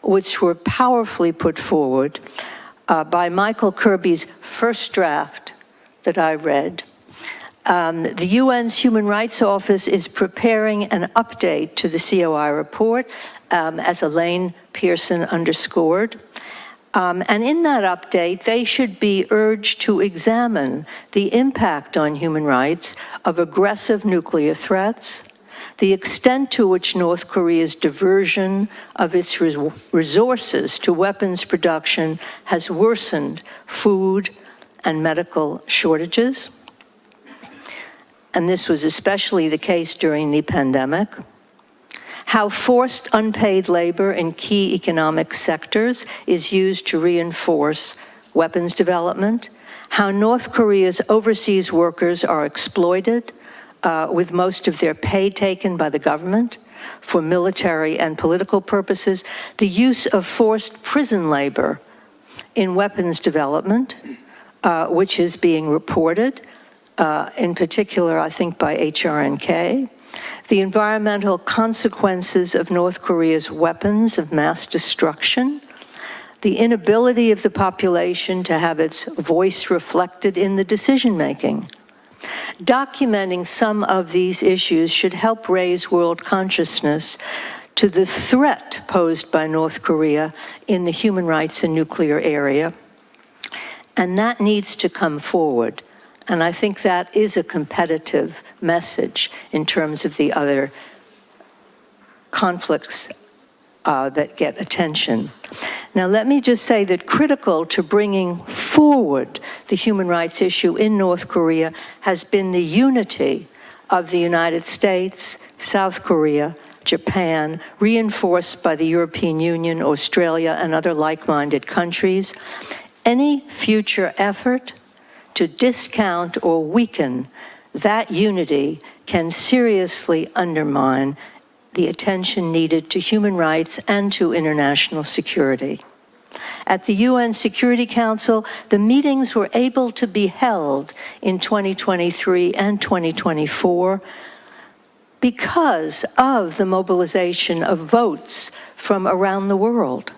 which were powerfully put forward by Michael Kirby's first draft that I read. The UN's Human Rights Office is preparing an update to the COI report, as Elaine Pearson underscored. And in that update, they should be urged to examine the impact on human rights of aggressive nuclear threats, the extent to which North Korea's diversion of its resources to weapons production has worsened food and medical shortages. And this was especially the case during the pandemic. How forced unpaid labor in key economic sectors is used to reinforce weapons development. How North Korea's overseas workers are exploited with most of their pay taken by the government. for military and political purposes, the use of forced prison labor in weapons development, which is being reported, in particular, I think, by HRNK, the environmental consequences of North Korea's weapons of mass destruction, the inability of the population to have its voice reflected in the decision-making. Documenting some of these issues should help raise world consciousness to the threat posed by North Korea in the human rights and nuclear area, and that needs to come forward. And I think that is a competitive message in terms of the other conflicts that get attention. Now, let me just say that critical to bringing forward the human rights issue in North Korea has been the unity of the United States, South Korea, Japan, reinforced by the European Union, Australia, and other like-minded countries. Any future effort to discount or weaken that unity can seriously undermine the attention needed to human rights and to international security. At the UN Security Council, the meetings were able to be held in 2023 and 2024 because of the mobilization of votes from around the world,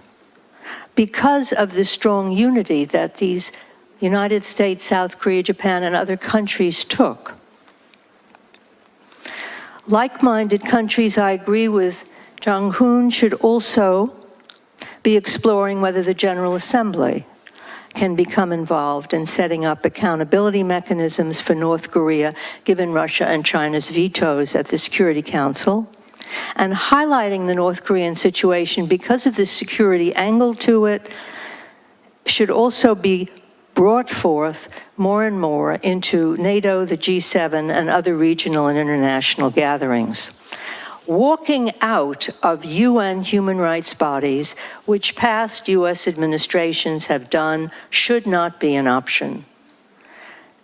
because of the strong unity that these United States, South Korea, Japan, and other countries took. Like-minded countries, I agree with Jong-hoon, should also be exploring whether the General Assembly can become involved in setting up accountability mechanisms for North Korea, given Russia and China's vetoes at the Security Council, and highlighting the North Korean situation because of the security angle to it should also be brought forth more and more into NATO, the G7, and other regional and international gatherings. Walking out of UN human rights bodies, which past US administrations have done, should not be an option.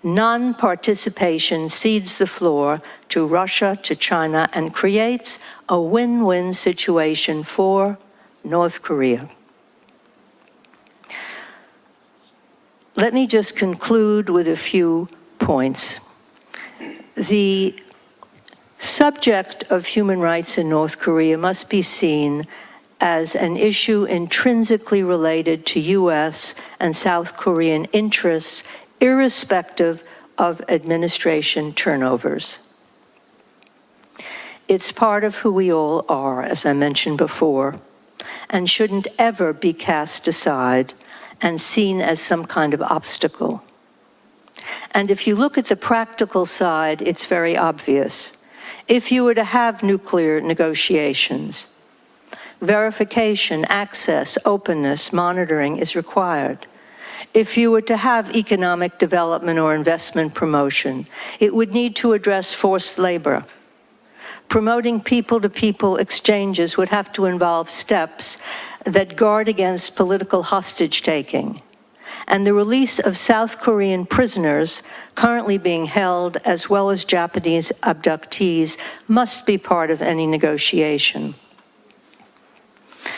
Non-participation cedes the floor to Russia, to China, and creates a win-win situation for North Korea. Let me just conclude with a few points. The subject of human rights in North Korea must be seen as an issue intrinsically related to US and South Korean interests, irrespective of administration turnovers. It's part of who we all are, as I mentioned before, and shouldn't ever be cast aside and seen as some kind of obstacle. And if you look at the practical side, it's very obvious. If you were to have nuclear negotiations, verification, access, openness, monitoring is required. If you were to have economic development or investment promotion, it would need to address forced labor. Promoting people-to-people exchanges would have to involve steps that guard against political hostage-taking. And the release of South Korean prisoners currently being held, as well as Japanese abductees, must be part of any negotiation.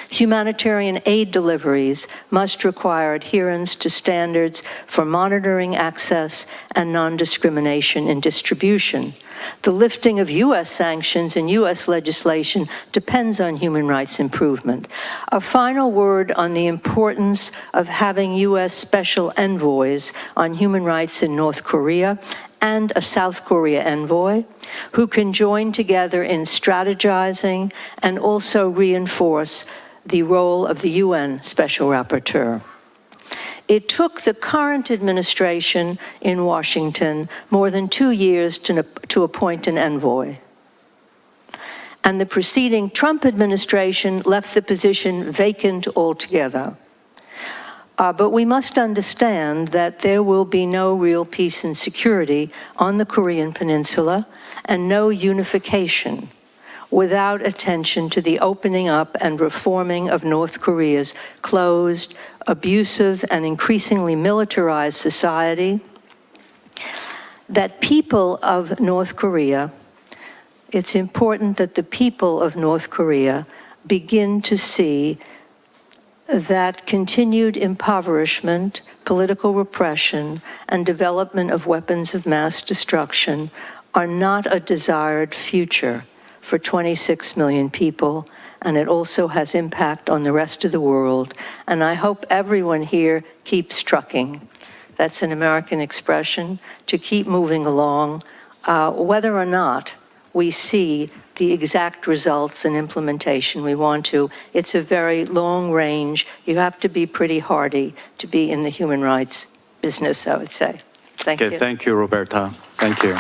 Humanitarian aid deliveries must require adherence to standards for monitoring access and non-discrimination in distribution. The lifting of US sanctions and US legislation depends on human rights improvement. A final word on the importance of having US special envoys on human rights in North Korea and a South Korea envoy who can join together in strategizing and also reinforce the role of the UN Special Rapporteur. It took the current administration in Washington more than 2 years to appoint an envoy. And the preceding Trump administration left the position vacant altogether. But we must understand that there will be no real peace and security on the Korean Peninsula and no unification without attention to the opening up and reforming of North Korea's closed, abusive, and increasingly militarized society. That people of North Korea it's important that the people of North Korea begin to see that continued impoverishment, political repression, and development of weapons of mass destruction are not a desired future for 26 million people, and it also has impact on the rest of the world. And I hope everyone here keeps trucking. That's an American expression, to keep moving along, whether or not we see the exact results and implementation we want to. It's a very long range. You have to be pretty hardy to be in the human rights business, I would say. Thank you.
Thank you, Roberta. Thank you.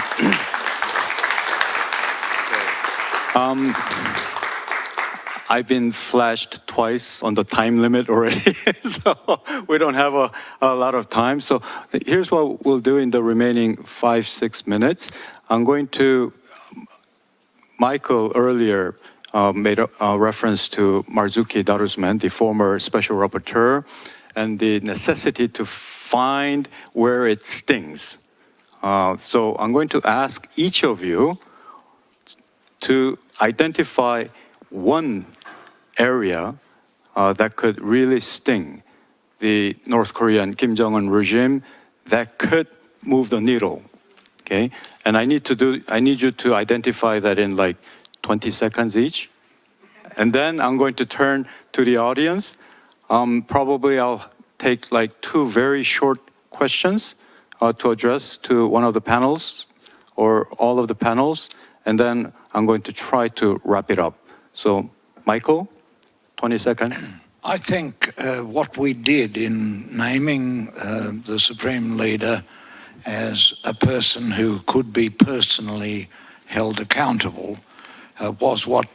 I've been flashed twice on the time limit already, so we don't have a lot of time. So here's what we'll do in the remaining 5-6 minutes. I'm going to, Michael earlier made a reference to Marzuki Darusman, the former special rapporteur, and the necessity to find where it stings. So I'm going to ask each of you to identify one area that could really sting the North Korean Kim Jong-un regime, that could move the needle. Okay, and I need you to identify that in like 20 seconds each, and then I'm going to turn to the audience. Probably I'll take like 2 very short questions to address to one of the panels or all of the panels, and then I'm going to try to wrap it up. So, Michael, 20 seconds.
I think what we did in naming the Supreme Leader as a person who could be personally held accountable was what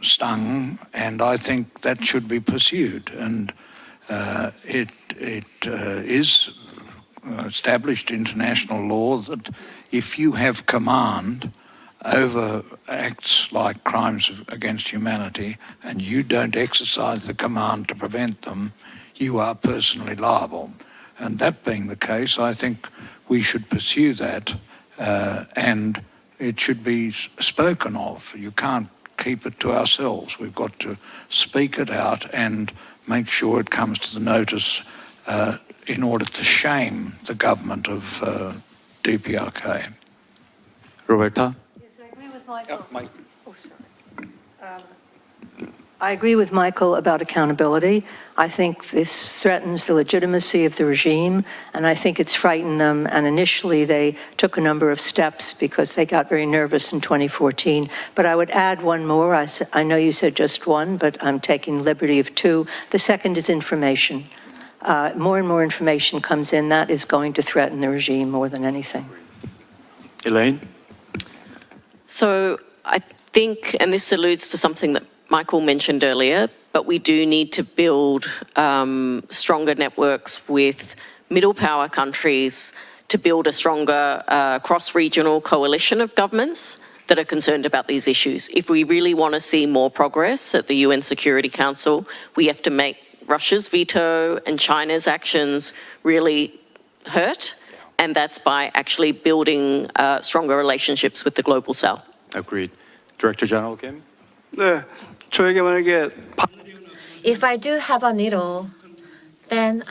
stung, and I think that should be pursued. And it is established international law that if you have command over acts like crimes against humanity and you don't exercise the command to prevent them, you are personally liable. And that being the case, I think we should pursue that, and it should be spoken of. You can't keep it to ourselves. We've got to speak it out and make sure it comes to the notice in order to shame the government of DPRK.
Roberta?
I agree with Michael about accountability. I think this threatens the legitimacy of the regime, and I think it's frightened them. And initially, they took a number of steps because they got very nervous in 2014. But I would add one more. I know you said just one, but I'm taking liberty of 2. The second is information. More and more information comes in. That is going to threaten the regime more than anything.
Elaine?
So I think, and this alludes to something that Michael mentioned earlier, but we do need to build stronger networks with middle power countries to build a stronger cross-regional coalition of governments that are concerned about these issues. If we really want to see more progress at the UN Security Council, we have to make Russia's veto and China's actions really hurt, and that's by actually building stronger relationships with the global south.
Agreed. Director General Kim?
If I do have a needle, then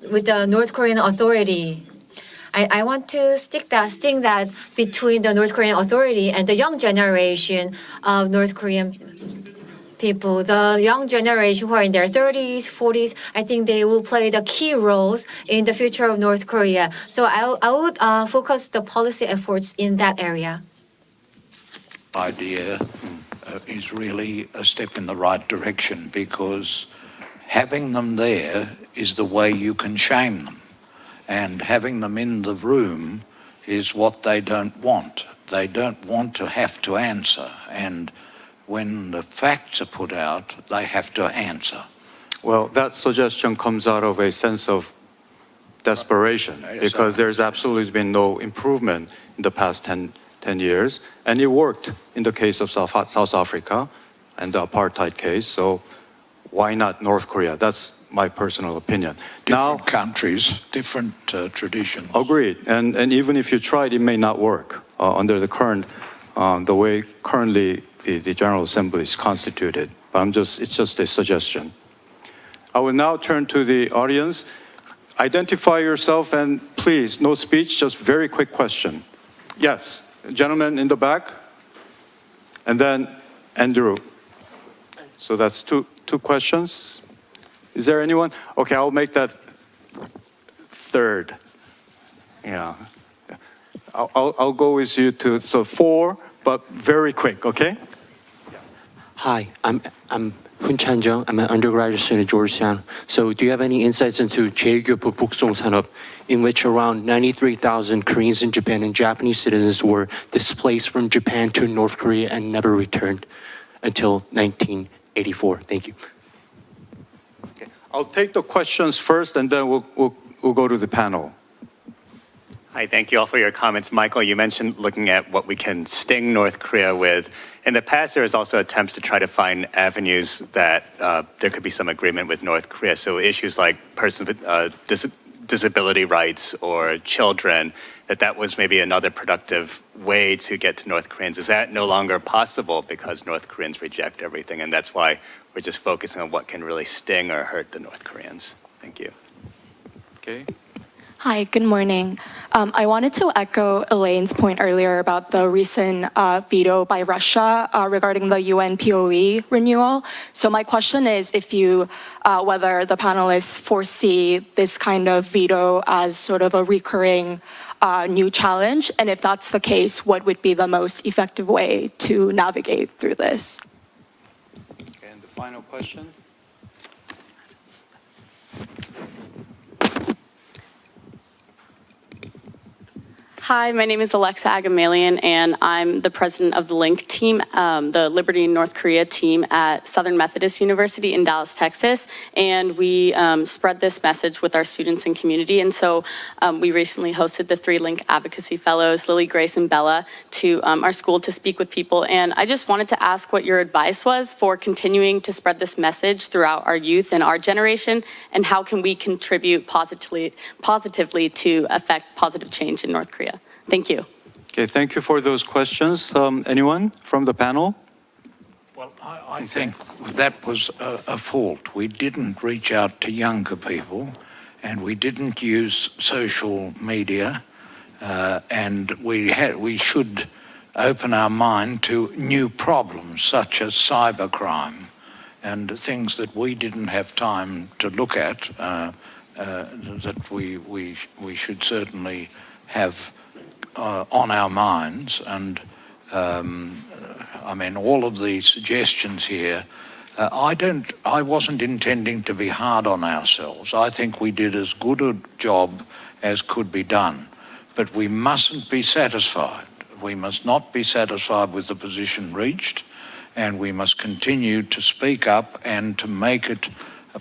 with the North Korean authority, I want to sting that between the North Korean authority and the young generation of North Korean people. The young generation who are in their 30s, 40s, I think they will play the key roles in the future of North Korea. So I would focus the policy efforts in that area.
Idea is really a step in the right direction, because having them there is the way you can shame them, and having them in the room is what they don't want. They don't want to have to answer, and when the facts are put out, they have to answer.
Well, that suggestion comes out of a sense of desperation, because there's absolutely been no improvement in the past 10 years, and it worked in the case of South Africa and the apartheid case, so why not North Korea? That's my personal opinion.
Different countries, different traditions.
Agreed, and even if you tried, it may not work under the current the way currently the General Assembly is constituted. But it's just a suggestion. I will now turn to the audience. Identify yourself and please, no speech, just very quick question. Yes, gentleman in the back, and then Andrew. So that's two questions. Is there anyone? Okay, I'll make that third. Yeah, I'll go with you too. So 4, but very quick, okay?
Hi, I'm Hyun Chan-jung. I'm an undergraduate student at Georgetown. So do you have any insights into 제일교포 북송산업, in which around 93,000 Koreans in Japan and Japanese citizens were displaced from Japan to North Korea and never returned until 1984? Thank you.
Okay. I'll take the questions first, and then we'll go to the panel.
Hi, thank you all for your comments. Michael, you mentioned looking at what we can sting North Korea with. In the past, there was also attempts to try to find avenues that there could be some agreement with North Korea. So issues like persons with disability rights or children, that was maybe another productive way to get to North Koreans. Is that no longer possible because North Koreans reject everything, and that's why we're just focusing on what can really sting or hurt the North Koreans? Thank you.
Okay.
Hi, good morning. I wanted to echo Elaine's point earlier about the recent veto by Russia regarding the UN POE renewal. So my question is if you, whether the panelists foresee this kind of veto as sort of a recurring new challenge, and if that's the case, what would be the most effective way to navigate through this?
Okay, and the final question.
Hi, my name is Alexa Agamalian, and I'm the president of the LINK team, the Liberty in North Korea team at Southern Methodist University in Dallas, Texas. And we spread this message with our students and community. And so we recently hosted the 3 LINK advocacy fellows, Lily, Grace, and Bella, to our school to speak with people. And I just wanted to ask what your advice was for continuing to spread this message throughout our youth and our generation, and how can we contribute positively to affect positive change in North Korea? Thank you.
Okay, thank you for those questions. Anyone from the panel?
Well, I think that was a fault. We didn't reach out to younger people, and we didn't use social media, and we should open our mind to new problems such as cybercrime and things that we didn't have time to look at, that we should certainly have on our minds. And I mean, all of the suggestions here, I wasn't intending to be hard on ourselves. I think we did as good a job as could be done, but we mustn't be satisfied. We must not be satisfied with the position reached, and we must continue to speak up and to make it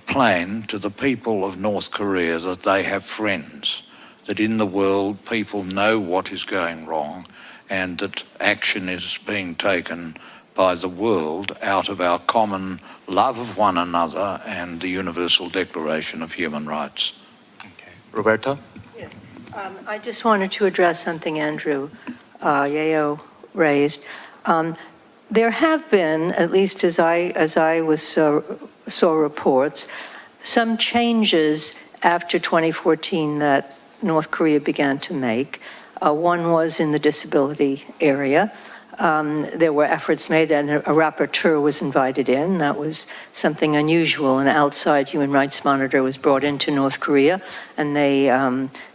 plain to the people of North Korea that they have friends, that in the world people know what is going wrong, and that action is being taken by the world out of our common love of one another and the Universal Declaration of Human Rights.
Okay. Roberta?
Yes. I just wanted to address something Andrew Yeo raised. There have been, at least as I saw reports, some changes after 2014 that North Korea began to make. One was in the disability area. There were efforts made, and a rapporteur was invited in. That was something unusual. An outside human rights monitor was brought into North Korea, and they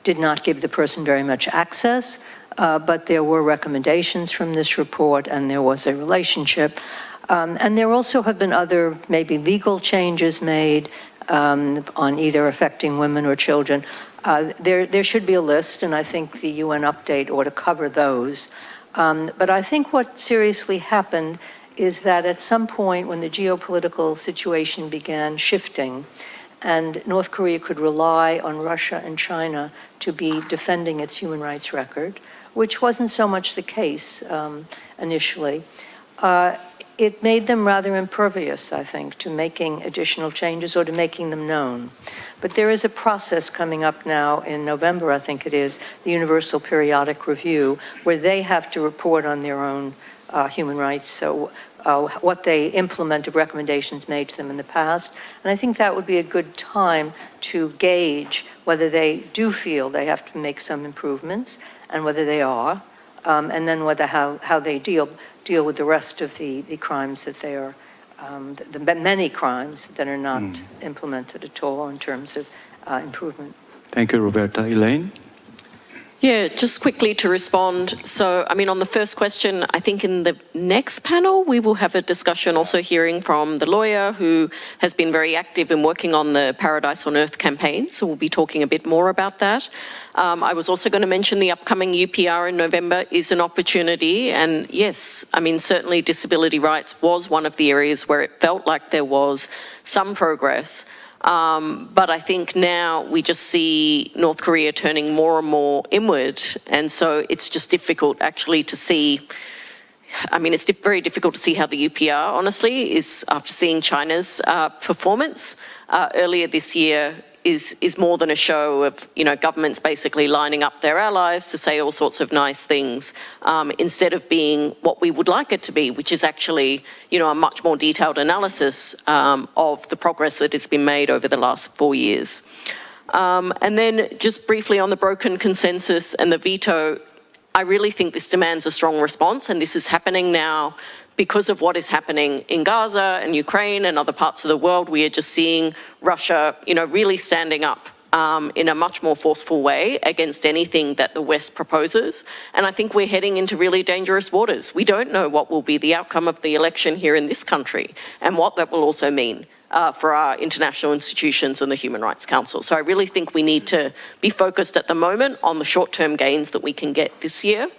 did not give the person very much access, but there were recommendations from this report, and there was a relationship. And there also have been other, maybe legal changes made on either affecting women or children. There should be a list, and I think the UN update ought to cover those. But I think what seriously happened is that at some point when the geopolitical situation began shifting and North Korea could rely on Russia and China to be defending its human rights record, which wasn't so much the case initially, it made them rather impervious, I think, to making additional changes or to making them known. But there is a process coming up now in November, I think it is, the Universal Periodic Review, where they have to report on their own human rights, so what they implement of recommendations made to them in the past. And I think that would be a good time to gauge whether they do feel they have to make some improvements and whether they are, and then whether how they deal with the rest of the crimes that they are, the many crimes that are not implemented at all in terms of improvement.
Thank you, Roberta. Elaine?
Yeah, just quickly to respond. So, I mean, on the first question, I think in the next panel, we will have a discussion also hearing from the lawyer who has been very active in working on the Paradise on Earth campaign. So we'll be talking a bit more about that. I was also going to mention the upcoming UPR in November is an opportunity. And yes, I mean, certainly disability rights was one of the areas where it felt like there was some progress. But I think now we just see North Korea turning more and more inward. And so it's just difficult actually to see. I mean, it's very difficult to see how the UPR, honestly, is after seeing China's performance earlier this year is more than a show of, you know, governments basically lining up their allies to say all sorts of nice things instead of being what we would like it to be, which is actually, you know, a much more detailed analysis of the progress that has been made over the last 4 years. And then just briefly on the broken consensus and the veto, I really think this demands a strong response, and this is happening now because of what is happening in Gaza and Ukraine and other parts of the world. We are just seeing Russia, you know, really standing up in a much more forceful way against anything that the West proposes. And I think we're heading into really dangerous waters. We don't know what will be the outcome of the election here in this country and what that will also mean for our international institutions and the Human Rights Council. So I really think we need to be focused at the moment on the short-term gains that we can get this year.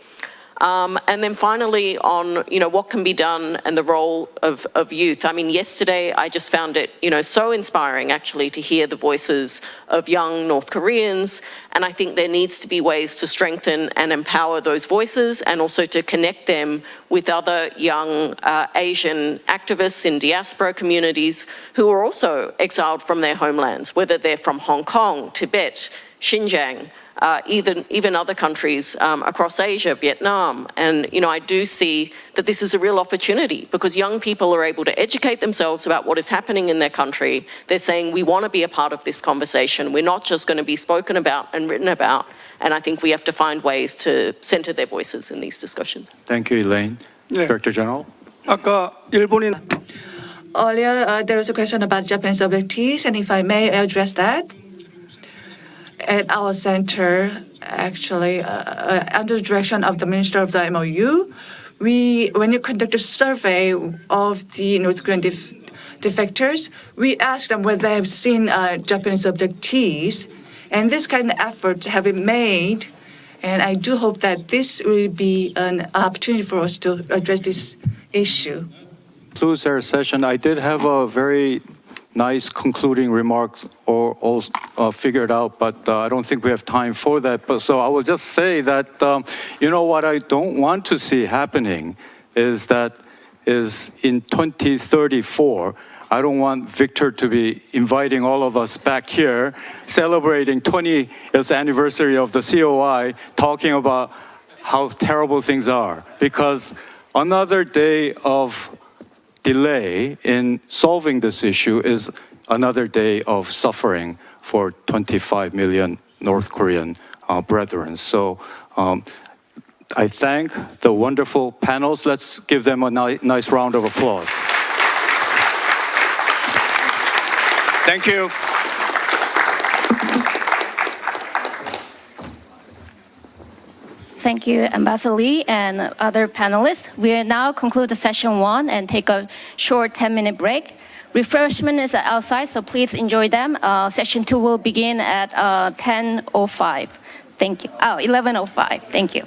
And then finally on, you know, what can be done and the role of youth. I mean, yesterday I just found it, you know, so inspiring actually to hear the voices of young North Koreans. And I think there needs to be ways to strengthen and empower those voices and also to connect them with other young Asian activists in diaspora communities who are also exiled from their homelands, whether they're from Hong Kong, Tibet, Xinjiang, even other countries across Asia, Vietnam. And, you know, I do see that this is a real opportunity because young people are able to educate themselves about what is happening in their country. They're saying, we want to be a part of this conversation. We're not just going to be spoken about and written about. And I think we have to find ways to center their voices in these discussions.
Thank you, Elaine. Director General.
Earlier, there was a question about Japanese abductees, and if I may address that. At our center, actually, under the direction of the Minister of the MOU, when you conduct a survey of the North Korean defectors, we ask them whether they have seen Japanese abductees, and this kind of efforts have been made, and I do hope that this will be an opportunity for us to address this issue.
Concludes our session. I did have a very nice concluding remark all figured out, but I don't think we have time for that. But so I will just say that, you know, what I don't want to see happening is in 2034, I don't want Victor to be inviting all of us back here, celebrating 20th anniversary of the COI, talking about how terrible things are. Because another day of delay in solving this issue is another day of suffering for 25 million North Korean brethren. So I thank the wonderful panels. Let's give them a nice round of applause. Thank you.
Thank you, Ambassador Lee and other panelists. We will now conclude the session 1 and take a short 10-minute break. Refreshment is outside, so please enjoy them. Session 2 will begin at 10:05. Thank you. 11:05. Thank you.